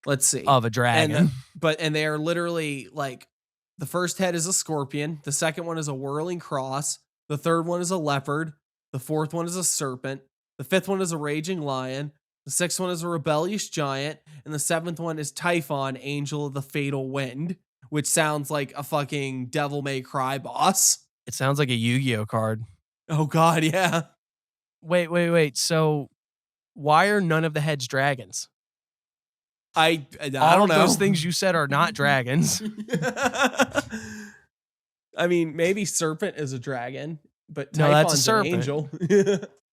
Speaker 1: Let's see.
Speaker 3: Of a dragon.
Speaker 1: And they are literally like, the first head is a scorpion. The second one is a whirling cross. The third one is a leopard. The fourth one is a serpent. The fifth one is a raging lion. The 6th one is a rebellious giant, and the 7th one is Typhon, angel of the fatal wind, which sounds like a fucking Devil May Cry boss.
Speaker 3: It sounds like a Yu-Gi-Oh card.
Speaker 1: Oh god, yeah.
Speaker 3: Wait. So why are none of the heads dragons?
Speaker 1: I don't know.
Speaker 3: All of those things you said are not dragons.
Speaker 1: I mean, maybe serpent is a dragon, but
Speaker 3: no, that's a
Speaker 1: Typhon's
Speaker 3: serpent.
Speaker 1: an angel.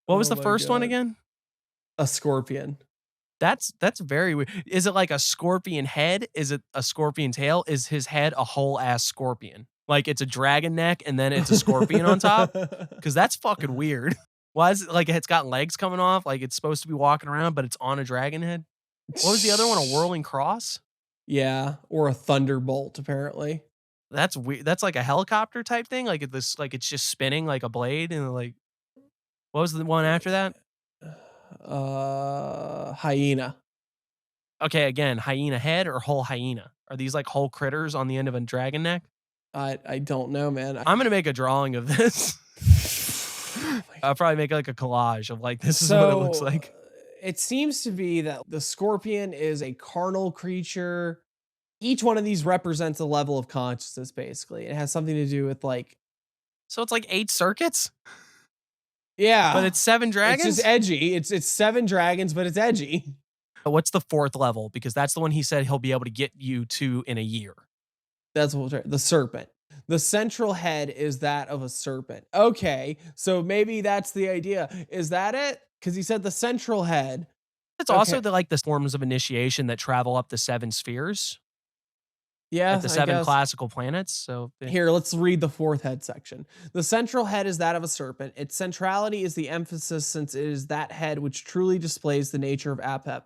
Speaker 3: What was the first one again?
Speaker 1: A scorpion.
Speaker 3: That's very weird. Is it like a scorpion head? Is it a scorpion tail? Is his head a whole ass scorpion? Like it's a dragon neck and then it's a scorpion on top? Because that's fucking weird. Why is it like it's got legs coming off? Like it's supposed to be walking around, but it's on a dragon head? What was the other one? A whirling cross?
Speaker 1: Yeah, or a thunderbolt, apparently.
Speaker 3: That's weird. That's like a helicopter type thing? Like it's just spinning like a blade and like what was the one after that?
Speaker 1: Hyena.
Speaker 3: Okay, again, hyena head or whole hyena? Are these like whole critters on the end of a dragon neck?
Speaker 1: I don't know, man.
Speaker 3: I'm gonna make a drawing of this. I'll probably make like a collage of like this is what it looks like.
Speaker 1: It seems to be that the scorpion is a carnal creature. Each one of these represents a level of consciousness, basically. It has something to do with like.
Speaker 3: So it's like 8 circuits?
Speaker 1: Yeah.
Speaker 3: But it's 7 dragons?
Speaker 1: It's just edgy. It's 7 dragons, but it's edgy.
Speaker 3: What's the 4th level? Because that's the one he said he'll be able to get you to in a year.
Speaker 1: That's what we'll try. The serpent. The central head is that of a serpent. Okay, so maybe that's the idea. Is that it? Because he said the central head.
Speaker 3: It's also the forms of initiation that travel up the 7 spheres.
Speaker 1: Yeah,
Speaker 3: At the 7 classical planets. So
Speaker 1: here, let's read the 4th head section. The central head is that of a serpent. Its centrality is the emphasis, since it is that head which truly displays the nature of Apep.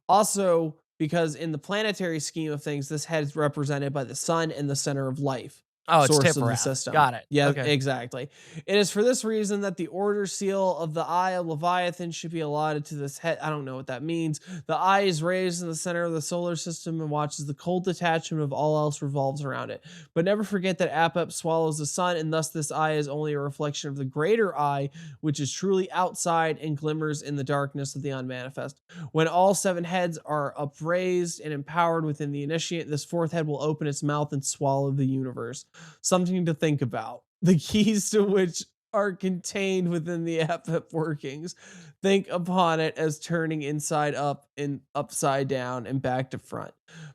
Speaker 1: Also, because in the planetary scheme of things, this head is represented by the sun and the center of life.
Speaker 3: Oh, it's
Speaker 1: source of the
Speaker 3: Tipperath.
Speaker 1: system.
Speaker 3: Got it.
Speaker 1: Yeah,
Speaker 3: Okay.
Speaker 1: exactly. It is for this reason that the order seal of the eye of Leviathan should be allotted to this head. I don't know what that means. The eye is raised in the center of the solar system and watches the cold detachment of all else revolves around it. But never forget that Apep swallows the sun, and thus this eye is only a reflection of the greater eye, which is truly outside and glimmers in the darkness of the unmanifest. When all 7 heads are upraised and empowered within the initiate, this 4th head will open its mouth and swallow the universe. Something to think about. The keys to which are contained within the Apep workings. Think upon it as turning inside up and upside down and back to front.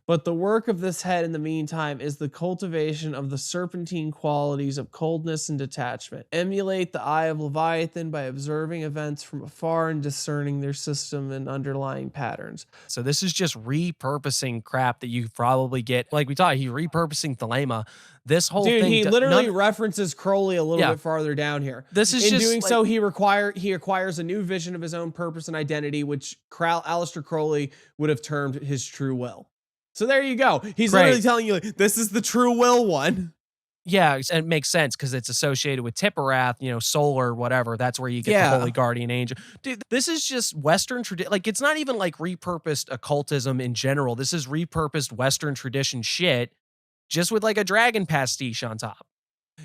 Speaker 1: But the work of this head in the meantime is the cultivation of the serpentine qualities of coldness and detachment. Emulate the eye of Leviathan by observing events from afar and discerning their system and underlying patterns.
Speaker 3: So this is just repurposing crap that you probably get. Like we talked, he repurposing Thelema. This whole
Speaker 1: thing,
Speaker 3: he
Speaker 1: literally references Crowley a little bit farther down here.
Speaker 3: This is
Speaker 1: in
Speaker 3: just
Speaker 1: doing so, he acquires a new vision of his own purpose and identity, which Aleister Crowley would have termed his true will. So there you go. He's literally telling you this is the true will one.
Speaker 3: Yeah, and it makes sense because it's associated with Tipperath, solar, whatever. That's where you get the Holy Guardian Angel. Dude, this is just Western tradition. Like, it's not even like repurposed occultism in general. This is repurposed Western tradition shit, just with like a dragon pastiche on top.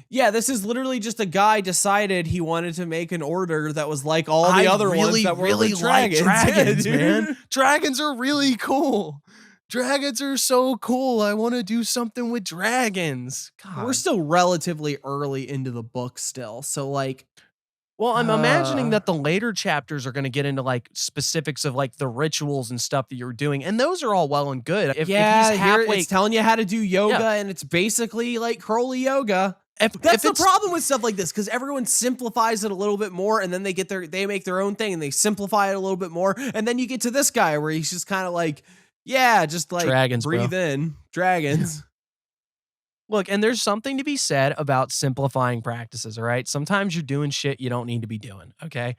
Speaker 1: Yeah, this is literally just a guy decided he wanted to make an order that was like all the other ones that were really dragons.
Speaker 3: Like dragons, man. Dragons are really cool. Dragons are so cool. I want to do something with dragons. God.
Speaker 1: We're still relatively early into the book still. So like,
Speaker 3: well, I'm imagining that the later chapters are going to get into like specifics of like the rituals and stuff that you're doing. And those are all well and good. If he's halfway,
Speaker 1: it's telling you how to do yoga and it's basically like Crowley yoga. That's the problem with stuff like this, because everyone simplifies it a little bit more, and then they make their own thing and they simplify it a little bit more. And then you get to this guy where he's just kind of like, just like
Speaker 3: dragons,
Speaker 1: breathe in dragons.
Speaker 3: Look, and there's something to be said about simplifying practices, all right? Sometimes you're doing shit you don't need to be doing, okay?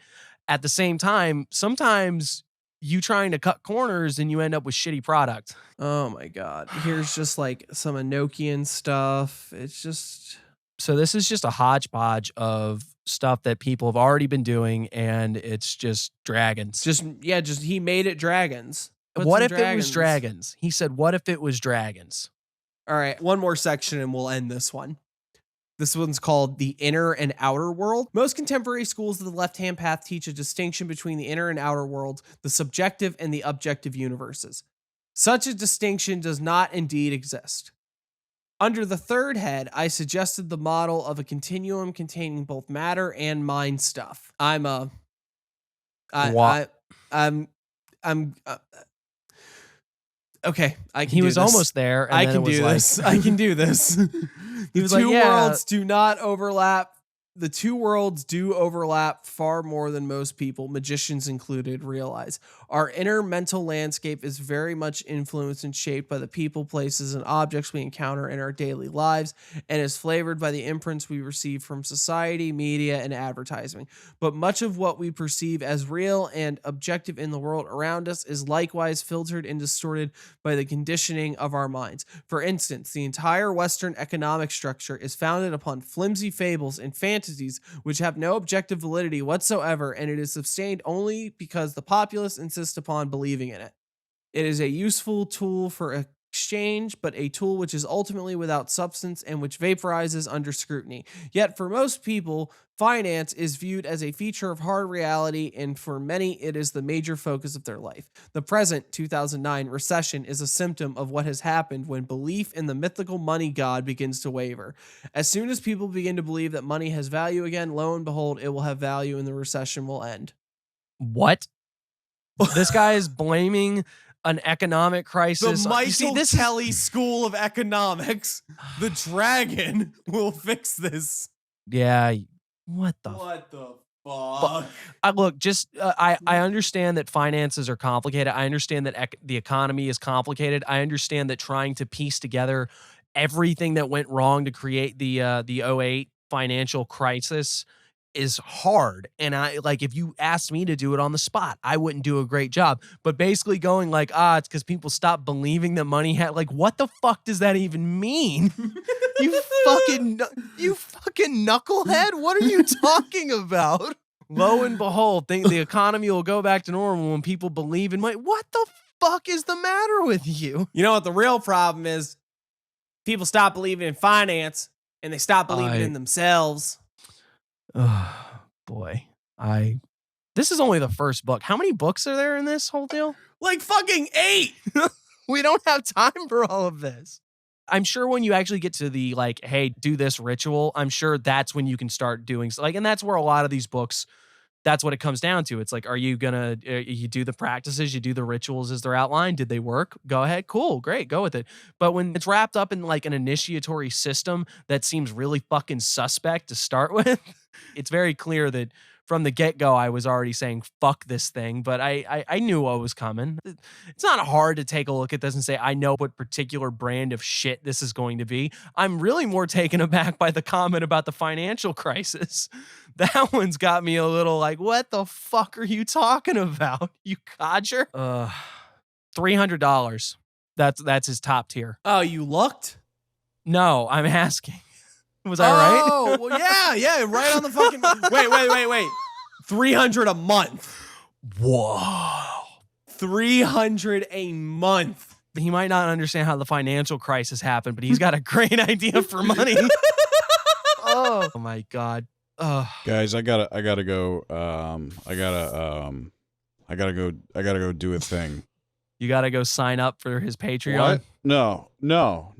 Speaker 3: At the same time, sometimes you trying to cut corners and you end up with shitty product.
Speaker 1: Oh my God. Here's just like some Enochian stuff. It's just...
Speaker 3: So this is just a hodgepodge of stuff that people have already been doing, and it's just dragons.
Speaker 1: Just he made it dragons.
Speaker 3: What if it was dragons? He said, what if it was dragons?
Speaker 1: All right, one more section and we'll end this one. This one's called the inner and outer world. Most contemporary schools of the left-hand path teach a distinction between the inner and outer worlds, the subjective and the objective universes. Such a distinction does not indeed exist. Under the 3rd head, I suggested the model of a continuum containing both matter and mind stuff. Okay, I can
Speaker 3: He
Speaker 1: do
Speaker 3: was
Speaker 1: this.
Speaker 3: almost there. And
Speaker 1: I
Speaker 3: then
Speaker 1: can
Speaker 3: it was
Speaker 1: do
Speaker 3: like,
Speaker 1: this. I can do this. The two worlds do not overlap. The 2 worlds do overlap far more than most people, magicians included, realize. Our inner mental landscape is very much influenced and shaped by the people, places, and objects we encounter in our daily lives, and is flavored by the imprints we receive from society, media, and advertising. But much of what we perceive as real and objective in the world around us is likewise filtered and distorted by the conditioning of our minds. For instance, the entire Western economic structure is founded upon flimsy fables and fantasies which have no objective validity whatsoever, and it is sustained only because the populace insist upon believing in it. It is a useful tool for exchange, but a tool which is ultimately without substance and which vaporizes under scrutiny. Yet for most people, finance is viewed as a feature of hard reality, and for many, it is the major focus of their life. The present 2009 recession is a symptom of what has happened when belief in the mythical money god begins to waver. As soon as people begin to believe that money has value again, lo and behold, it will have value and the recession will end.
Speaker 3: What? This guy is blaming an economic crisis.
Speaker 1: The
Speaker 3: You see,
Speaker 1: Michael Kelly School of Economics. The dragon will fix this.
Speaker 3: Yeah. What the
Speaker 1: fuck?
Speaker 3: Look, I understand that finances are complicated. I understand that the economy is complicated. I understand that trying to piece together everything that went wrong to create the 08 financial crisis is hard. And if you asked me to do it on the spot, I wouldn't do a great job. But basically going like, it's because people stopped believing that money had, like, what the fuck does that even mean? You fucking knucklehead. What are you talking about? Lo and behold, think the economy will go back to normal when people believe in money. What the fuck is the matter with you?
Speaker 1: You know what the real problem is? People stop believing in finance and they stop believing in themselves.
Speaker 3: Oh, boy. This is only the first book. How many books are there in this whole deal?
Speaker 1: Like fucking 8.
Speaker 3: We don't have time for all of this. I'm sure when you actually get to the hey, do this ritual, I'm sure that's when you can start doing and that's where a lot of these books, that's what it comes down to. It's like, are you gonna, you do the practices, you do the rituals as they're outlined. Did they work? Go ahead. Cool. Great. Go with it. But when it's wrapped up in an initiatory system that seems really fucking suspect to start with, it's very clear that from the get-go, I was already saying, fuck this thing, but I knew what was coming. It's not hard to take a look at this and say, I know what particular brand of shit this is going to be. I'm really more taken aback by the comment about the financial crisis. That one's got me a little like, what the fuck are you talking about, you codger? $300. That's his top tier.
Speaker 1: Oh, you looked?
Speaker 3: No, I'm asking. Was I right?
Speaker 1: Oh, well, yeah, right on the fucking. Wait. 300 a month.
Speaker 3: Whoa.
Speaker 1: 300 a month.
Speaker 3: He might not understand how the financial crisis happened, but he's got a great idea for money. Oh my God.
Speaker 2: Guys, I gotta go. I gotta go do a thing.
Speaker 3: You gotta go sign up for his Patreon.
Speaker 2: What? No.
Speaker 3: No.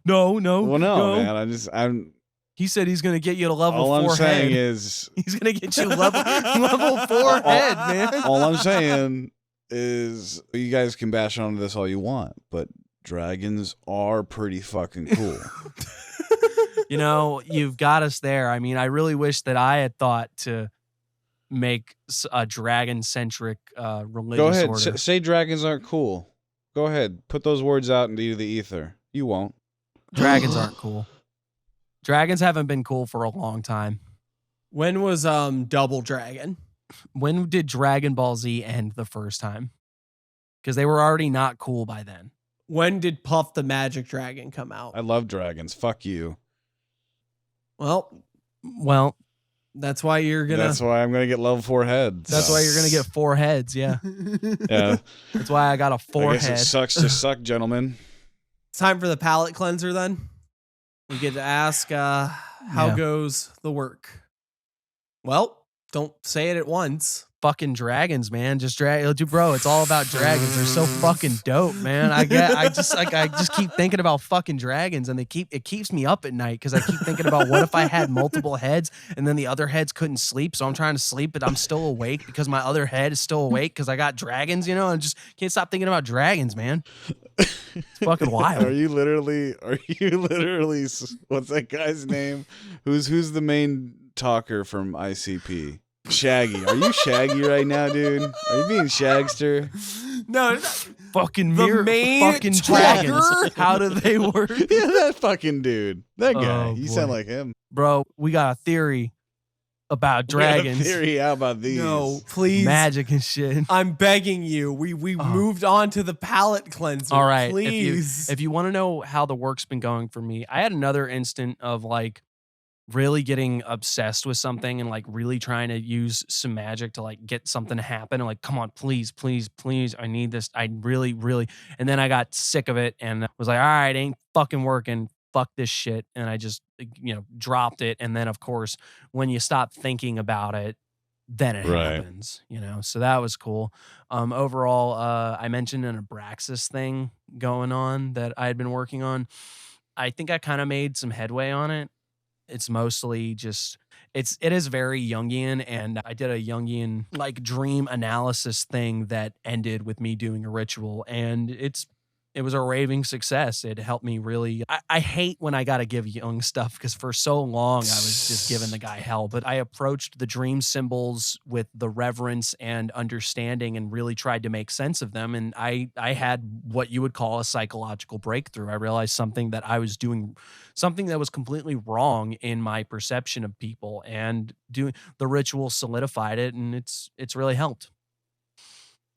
Speaker 2: Well, no, man.
Speaker 3: He said he's gonna get you to level 4
Speaker 2: all I'm
Speaker 3: head.
Speaker 2: saying is
Speaker 3: He's gonna get you level 4 head, man.
Speaker 2: All I'm saying is you guys can bash onto this all you want, but dragons are pretty fucking cool.
Speaker 3: You know, you've got us there. I mean, I really wish that I had thought to make a dragon-centric religious
Speaker 2: Go ahead,
Speaker 3: order.
Speaker 2: say dragons aren't cool. Go ahead, put those words out into the ether. You won't.
Speaker 3: Dragons aren't cool. Dragons haven't been cool for a long time.
Speaker 1: When was Double Dragon?
Speaker 3: When did Dragon Ball Z end the first time? Because they were already not cool by then.
Speaker 1: When did Puff the Magic Dragon come out?
Speaker 2: I love dragons. Fuck you.
Speaker 1: Well, that's why you're gonna.
Speaker 2: That's why I'm gonna get level 4 heads.
Speaker 3: That's why you're gonna get 4 heads. Yeah.
Speaker 2: Yeah.
Speaker 3: That's why I got a 4
Speaker 2: I guess
Speaker 3: head.
Speaker 2: it sucks to suck, gentlemen.
Speaker 1: It's time for the palate cleanser. Then we get to ask, how goes the work? Well, don't say it at once.
Speaker 3: Fucking dragons, man. Just bro. It's all about dragons. They're so fucking dope, man. I just keep thinking about fucking dragons, and it keeps me up at night because I keep thinking about what if I had multiple heads and then the other heads couldn't sleep, so I'm trying to sleep, but I'm still awake because my other head is still awake because I got dragons, you know. And just can't stop thinking about dragons, man. It's fucking wild.
Speaker 2: Are you literally? What's that guy's name? Who's the main talker from ICP? Shaggy. Are you Shaggy right now, dude? Are you being Shagster?
Speaker 1: No,
Speaker 3: fucking
Speaker 1: the main
Speaker 3: fucking
Speaker 1: talker?
Speaker 3: dragons. How do they work?
Speaker 2: Yeah, that fucking dude. That guy.
Speaker 3: Oh,
Speaker 2: You
Speaker 3: boy.
Speaker 2: sound like him.
Speaker 3: Bro, we got a theory about
Speaker 2: We got a
Speaker 3: dragons.
Speaker 2: theory. How about these?
Speaker 1: No, please.
Speaker 3: Magic and shit.
Speaker 1: I'm begging you. We moved on to the palate cleanser.
Speaker 3: All right.
Speaker 1: Please.
Speaker 3: If you want to know how the work's been going for me, I had another instant of really getting obsessed with something and really trying to use some magic to get something to happen and come on, please, I need this. I really, and then I got sick of it and was like, all right, ain't fucking working. Fuck this shit. And I just, dropped it. And then of course, when you stop thinking about it, then it happens, so that was cool. Overall, I mentioned an Abraxas thing going on that I had been working on. I think I kind of made some headway on it. It's mostly just, it is very Jungian, and I did a Jungian like dream analysis thing that ended with me doing a ritual, and it was a raving success. It helped me really. I hate when I got to give Jung stuff because for so long I was just giving the guy hell. But I approached the dream symbols with the reverence and understanding and really tried to make sense of them. And I had what you would call a psychological breakthrough. I realized something that I was doing, something that was completely wrong in my perception of people, and doing the ritual solidified it, and it's really helped.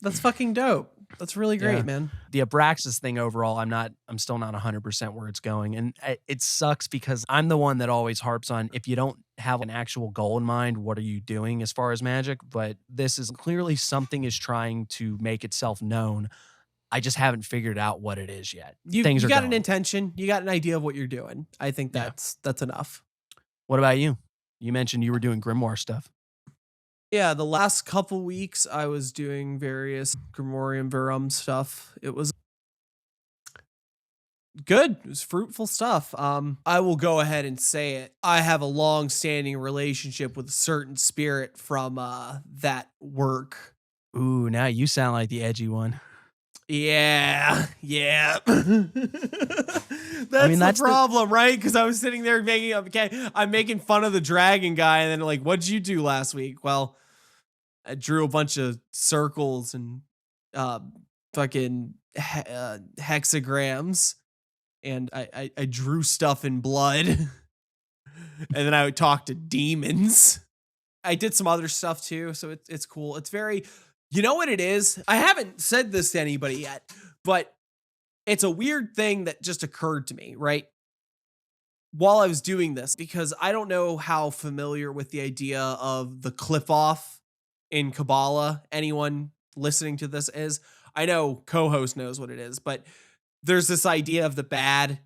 Speaker 1: That's fucking dope. That's really great,
Speaker 3: Yeah.
Speaker 1: man.
Speaker 3: The Abraxas thing overall, I'm still not 100% where it's going. And it sucks because I'm the one that always harps on, if you don't have an actual goal in mind, what are you doing as far as magic? But this is clearly something is trying to make itself known. I just haven't figured out what it is yet.
Speaker 1: You
Speaker 3: Things are
Speaker 1: got
Speaker 3: going.
Speaker 1: an intention. You got an idea of what you're doing. I think
Speaker 3: Yeah.
Speaker 1: that's enough.
Speaker 3: What about you? You mentioned you were doing Grimoire stuff.
Speaker 1: Yeah, the last couple weeks I was doing various Grimoire and Verum stuff. It was good. It was fruitful stuff. I will go ahead and say it. I have a long-standing relationship with a certain spirit from that work.
Speaker 3: Ooh, now you sound like the edgy one.
Speaker 1: Yeah. That's
Speaker 3: that's
Speaker 1: the problem, right? Because I was sitting there I'm making fun of the dragon guy, and then like, what'd you do last week? Well, I drew a bunch of circles and fucking hexagrams, and I drew stuff in blood, and then I would talk to demons. I did some other stuff too, so it's cool. It's very, you know what it is? I haven't said this to anybody yet, but it's a weird thing that just occurred to me, right? While I was doing this, because I don't know how familiar with the idea of the cliff off in Kabbalah anyone listening to this is. I know co-host knows what it is, but there's this idea of the bad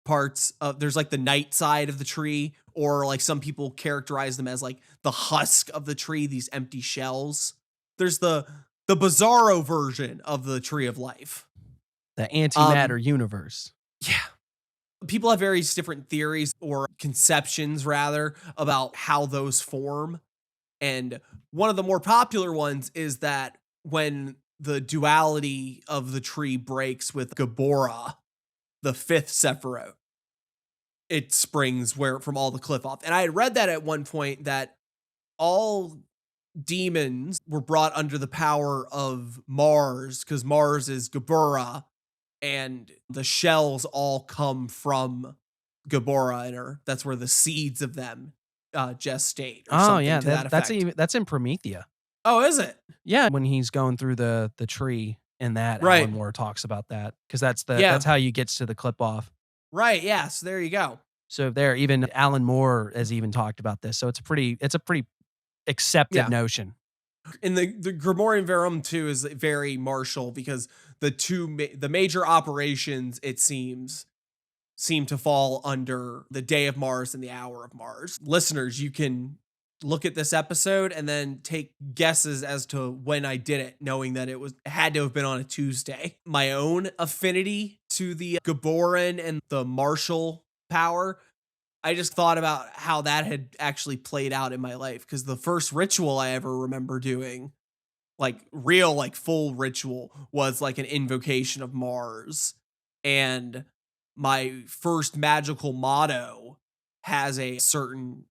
Speaker 1: parts of, there's like the night side of the tree, or like some people characterize them as like the husk of the tree, these empty shells. There's the bizarro version of the tree of life.
Speaker 3: The antimatter universe.
Speaker 1: Yeah. People have various different theories or conceptions rather about how those form. And one of the more popular ones is that when the duality of the tree breaks with Gabora, the fifth Sephiroth, it springs from all the cliff off. And I had read that at one point that all demons were brought under the power of Mars, because Mars is Gabora, and the shells all come from Gabora, and that's where the seeds of them gestate. Or something to that effect.
Speaker 3: That's in Promethea.
Speaker 1: Oh, is it?
Speaker 3: Yeah, when he's going through the tree, and that
Speaker 1: Right.
Speaker 3: Alan Moore talks about that, because that's how you get to the clip off.
Speaker 1: Right. Yeah. So there you go.
Speaker 3: So there, even Alan Moore has even talked about this. So it's a pretty accepted notion.
Speaker 1: And the Grimoire and Verum too is very martial, because the major operations, it seem to fall under the day of Mars and the hour of Mars. Listeners, you can look at this episode and then take guesses as to when I did it, knowing that it had to have been on a Tuesday. My own affinity to the Gaboran and the martial power, I just thought about how that had actually played out in my life, because the first ritual I ever remember doing, like real, like full ritual, was like an invocation of Mars. And my first magical motto has a certain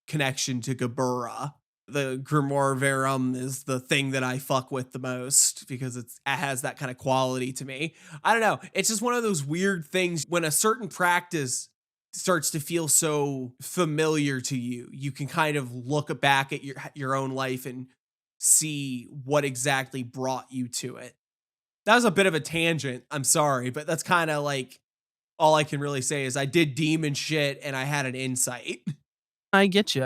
Speaker 1: connection to Gabora. The Grimoire Verum is the thing that I fuck with the most, because it has that kind of quality to me. I don't know. It's just one of those weird things when a certain practice starts to feel so familiar to you. You can kind of look back at your own life and see what exactly brought you to it. That was a bit of a tangent. I'm sorry, but that's kind of like all I can really say is I did demon shit and I had an insight.
Speaker 3: I get you.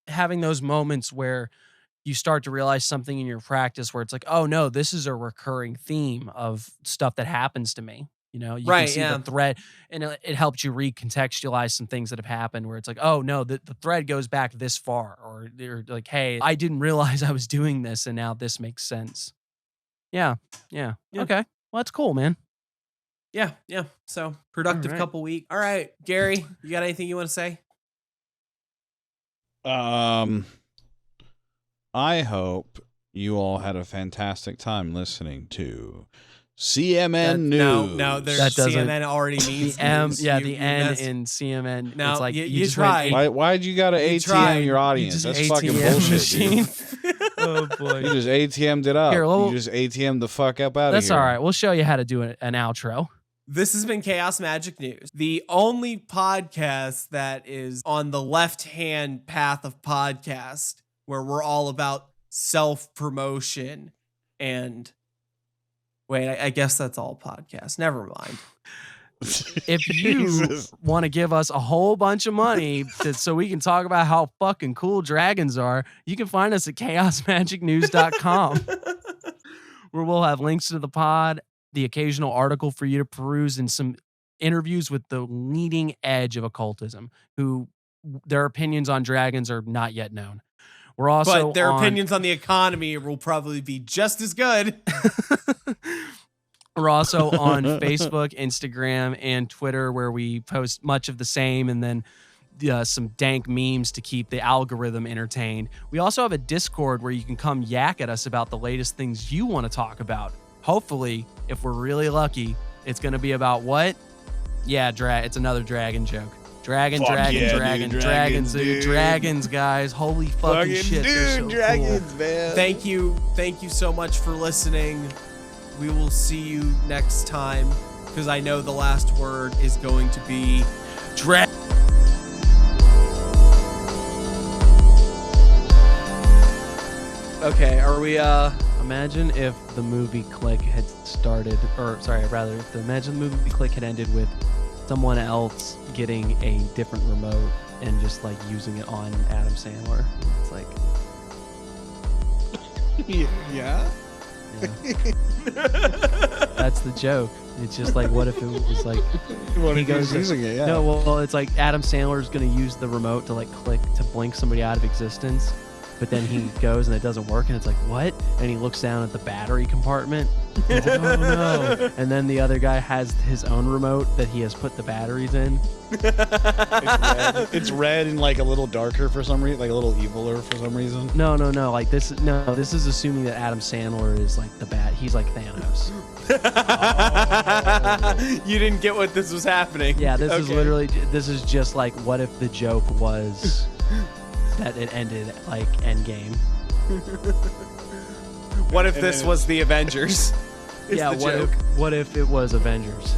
Speaker 3: Having those moments where you start to realize something in your practice where it's like, oh no, this is a recurring theme of stuff that happens to me. You know, you can see the thread, and it helps you recontextualize some things that have happened where it's like, oh no, the thread goes back this far, or they're like, hey, I didn't realize I was doing this, and now this makes sense. Yeah. Okay. Well, that's cool, man.
Speaker 1: Yeah. So productive couple weeks. All right, Gary, you got anything you want to say?
Speaker 2: I hope you all had a fantastic time listening to CMN News.
Speaker 1: No, there's
Speaker 3: That doesn't-
Speaker 1: CMN already means
Speaker 3: The M,
Speaker 1: news.
Speaker 3: yeah,
Speaker 1: You
Speaker 3: the N
Speaker 1: messed-
Speaker 3: in CMN.
Speaker 1: No,
Speaker 3: it's like
Speaker 1: you
Speaker 3: just went
Speaker 1: tried.
Speaker 2: Why'd you gotta
Speaker 1: You
Speaker 2: ATM
Speaker 1: tried.
Speaker 2: your
Speaker 3: You
Speaker 2: audience?
Speaker 3: just
Speaker 2: That's fucking
Speaker 3: ATM
Speaker 2: bullshit,
Speaker 3: machine.
Speaker 2: dude.
Speaker 3: Oh boy.
Speaker 2: You just ATM'd it up.
Speaker 3: Here, well,
Speaker 2: you just ATM'd the fuck up out of here.
Speaker 3: That's all right. We'll show you how to do an outro.
Speaker 1: This has been Chaos Magic News, the only podcast that is on the left-hand path of podcast, where we're all about self-promotion and... Wait, I guess that's all podcast. Never mind.
Speaker 3: If you want to give us a whole bunch of money so we can talk about how fucking cool dragons are, you can find us at chaosmagicnews.com, where we'll have links to the pod, the occasional article for you to peruse, and some interviews with the leading edge of occultism, who their opinions on dragons are not yet known. We're also
Speaker 1: but their opinions on the economy will probably be just as good.
Speaker 3: We're also on Facebook, Instagram, and Twitter, where we post much of the same, and then some dank memes to keep the algorithm entertained. We also have a Discord where you can come yak at us about the latest things you want to talk about. Hopefully, if we're really lucky, it's going to be about what? Yeah, it's another dragon joke. Dragons, dude, dragons, guys. Holy fucking shit. They're so
Speaker 2: dragons,
Speaker 3: cool.
Speaker 2: man.
Speaker 1: Thank you so much for listening. We will see you next time, because I know the last word is going to be Okay, are we
Speaker 3: Imagine if the movie Click had started, imagine the movie Click had ended with someone else getting a different remote and just like using it on Adam Sandler. It's like,
Speaker 2: Yeah.
Speaker 3: That's the joke. It's just like, what if it was like
Speaker 2: He goes using it, yeah.
Speaker 3: No, well, it's like Adam Sandler's gonna use the remote to like click to blink somebody out of existence, but then he goes and it doesn't work, and it's like, what? And he looks down at the battery compartment. And he's like, oh no! And then the other guy has his own remote that he has put the batteries in.
Speaker 2: It's red and like a little darker for some reason, like a little eviler for some reason.
Speaker 3: No. Like this is assuming that Adam Sandler is like he's like Thanos.
Speaker 1: You didn't get what this was happening.
Speaker 3: Yeah, this is just like, what if the joke was that it ended like Endgame?
Speaker 1: What if this was the Avengers?
Speaker 3: Yeah, what if it was Avengers?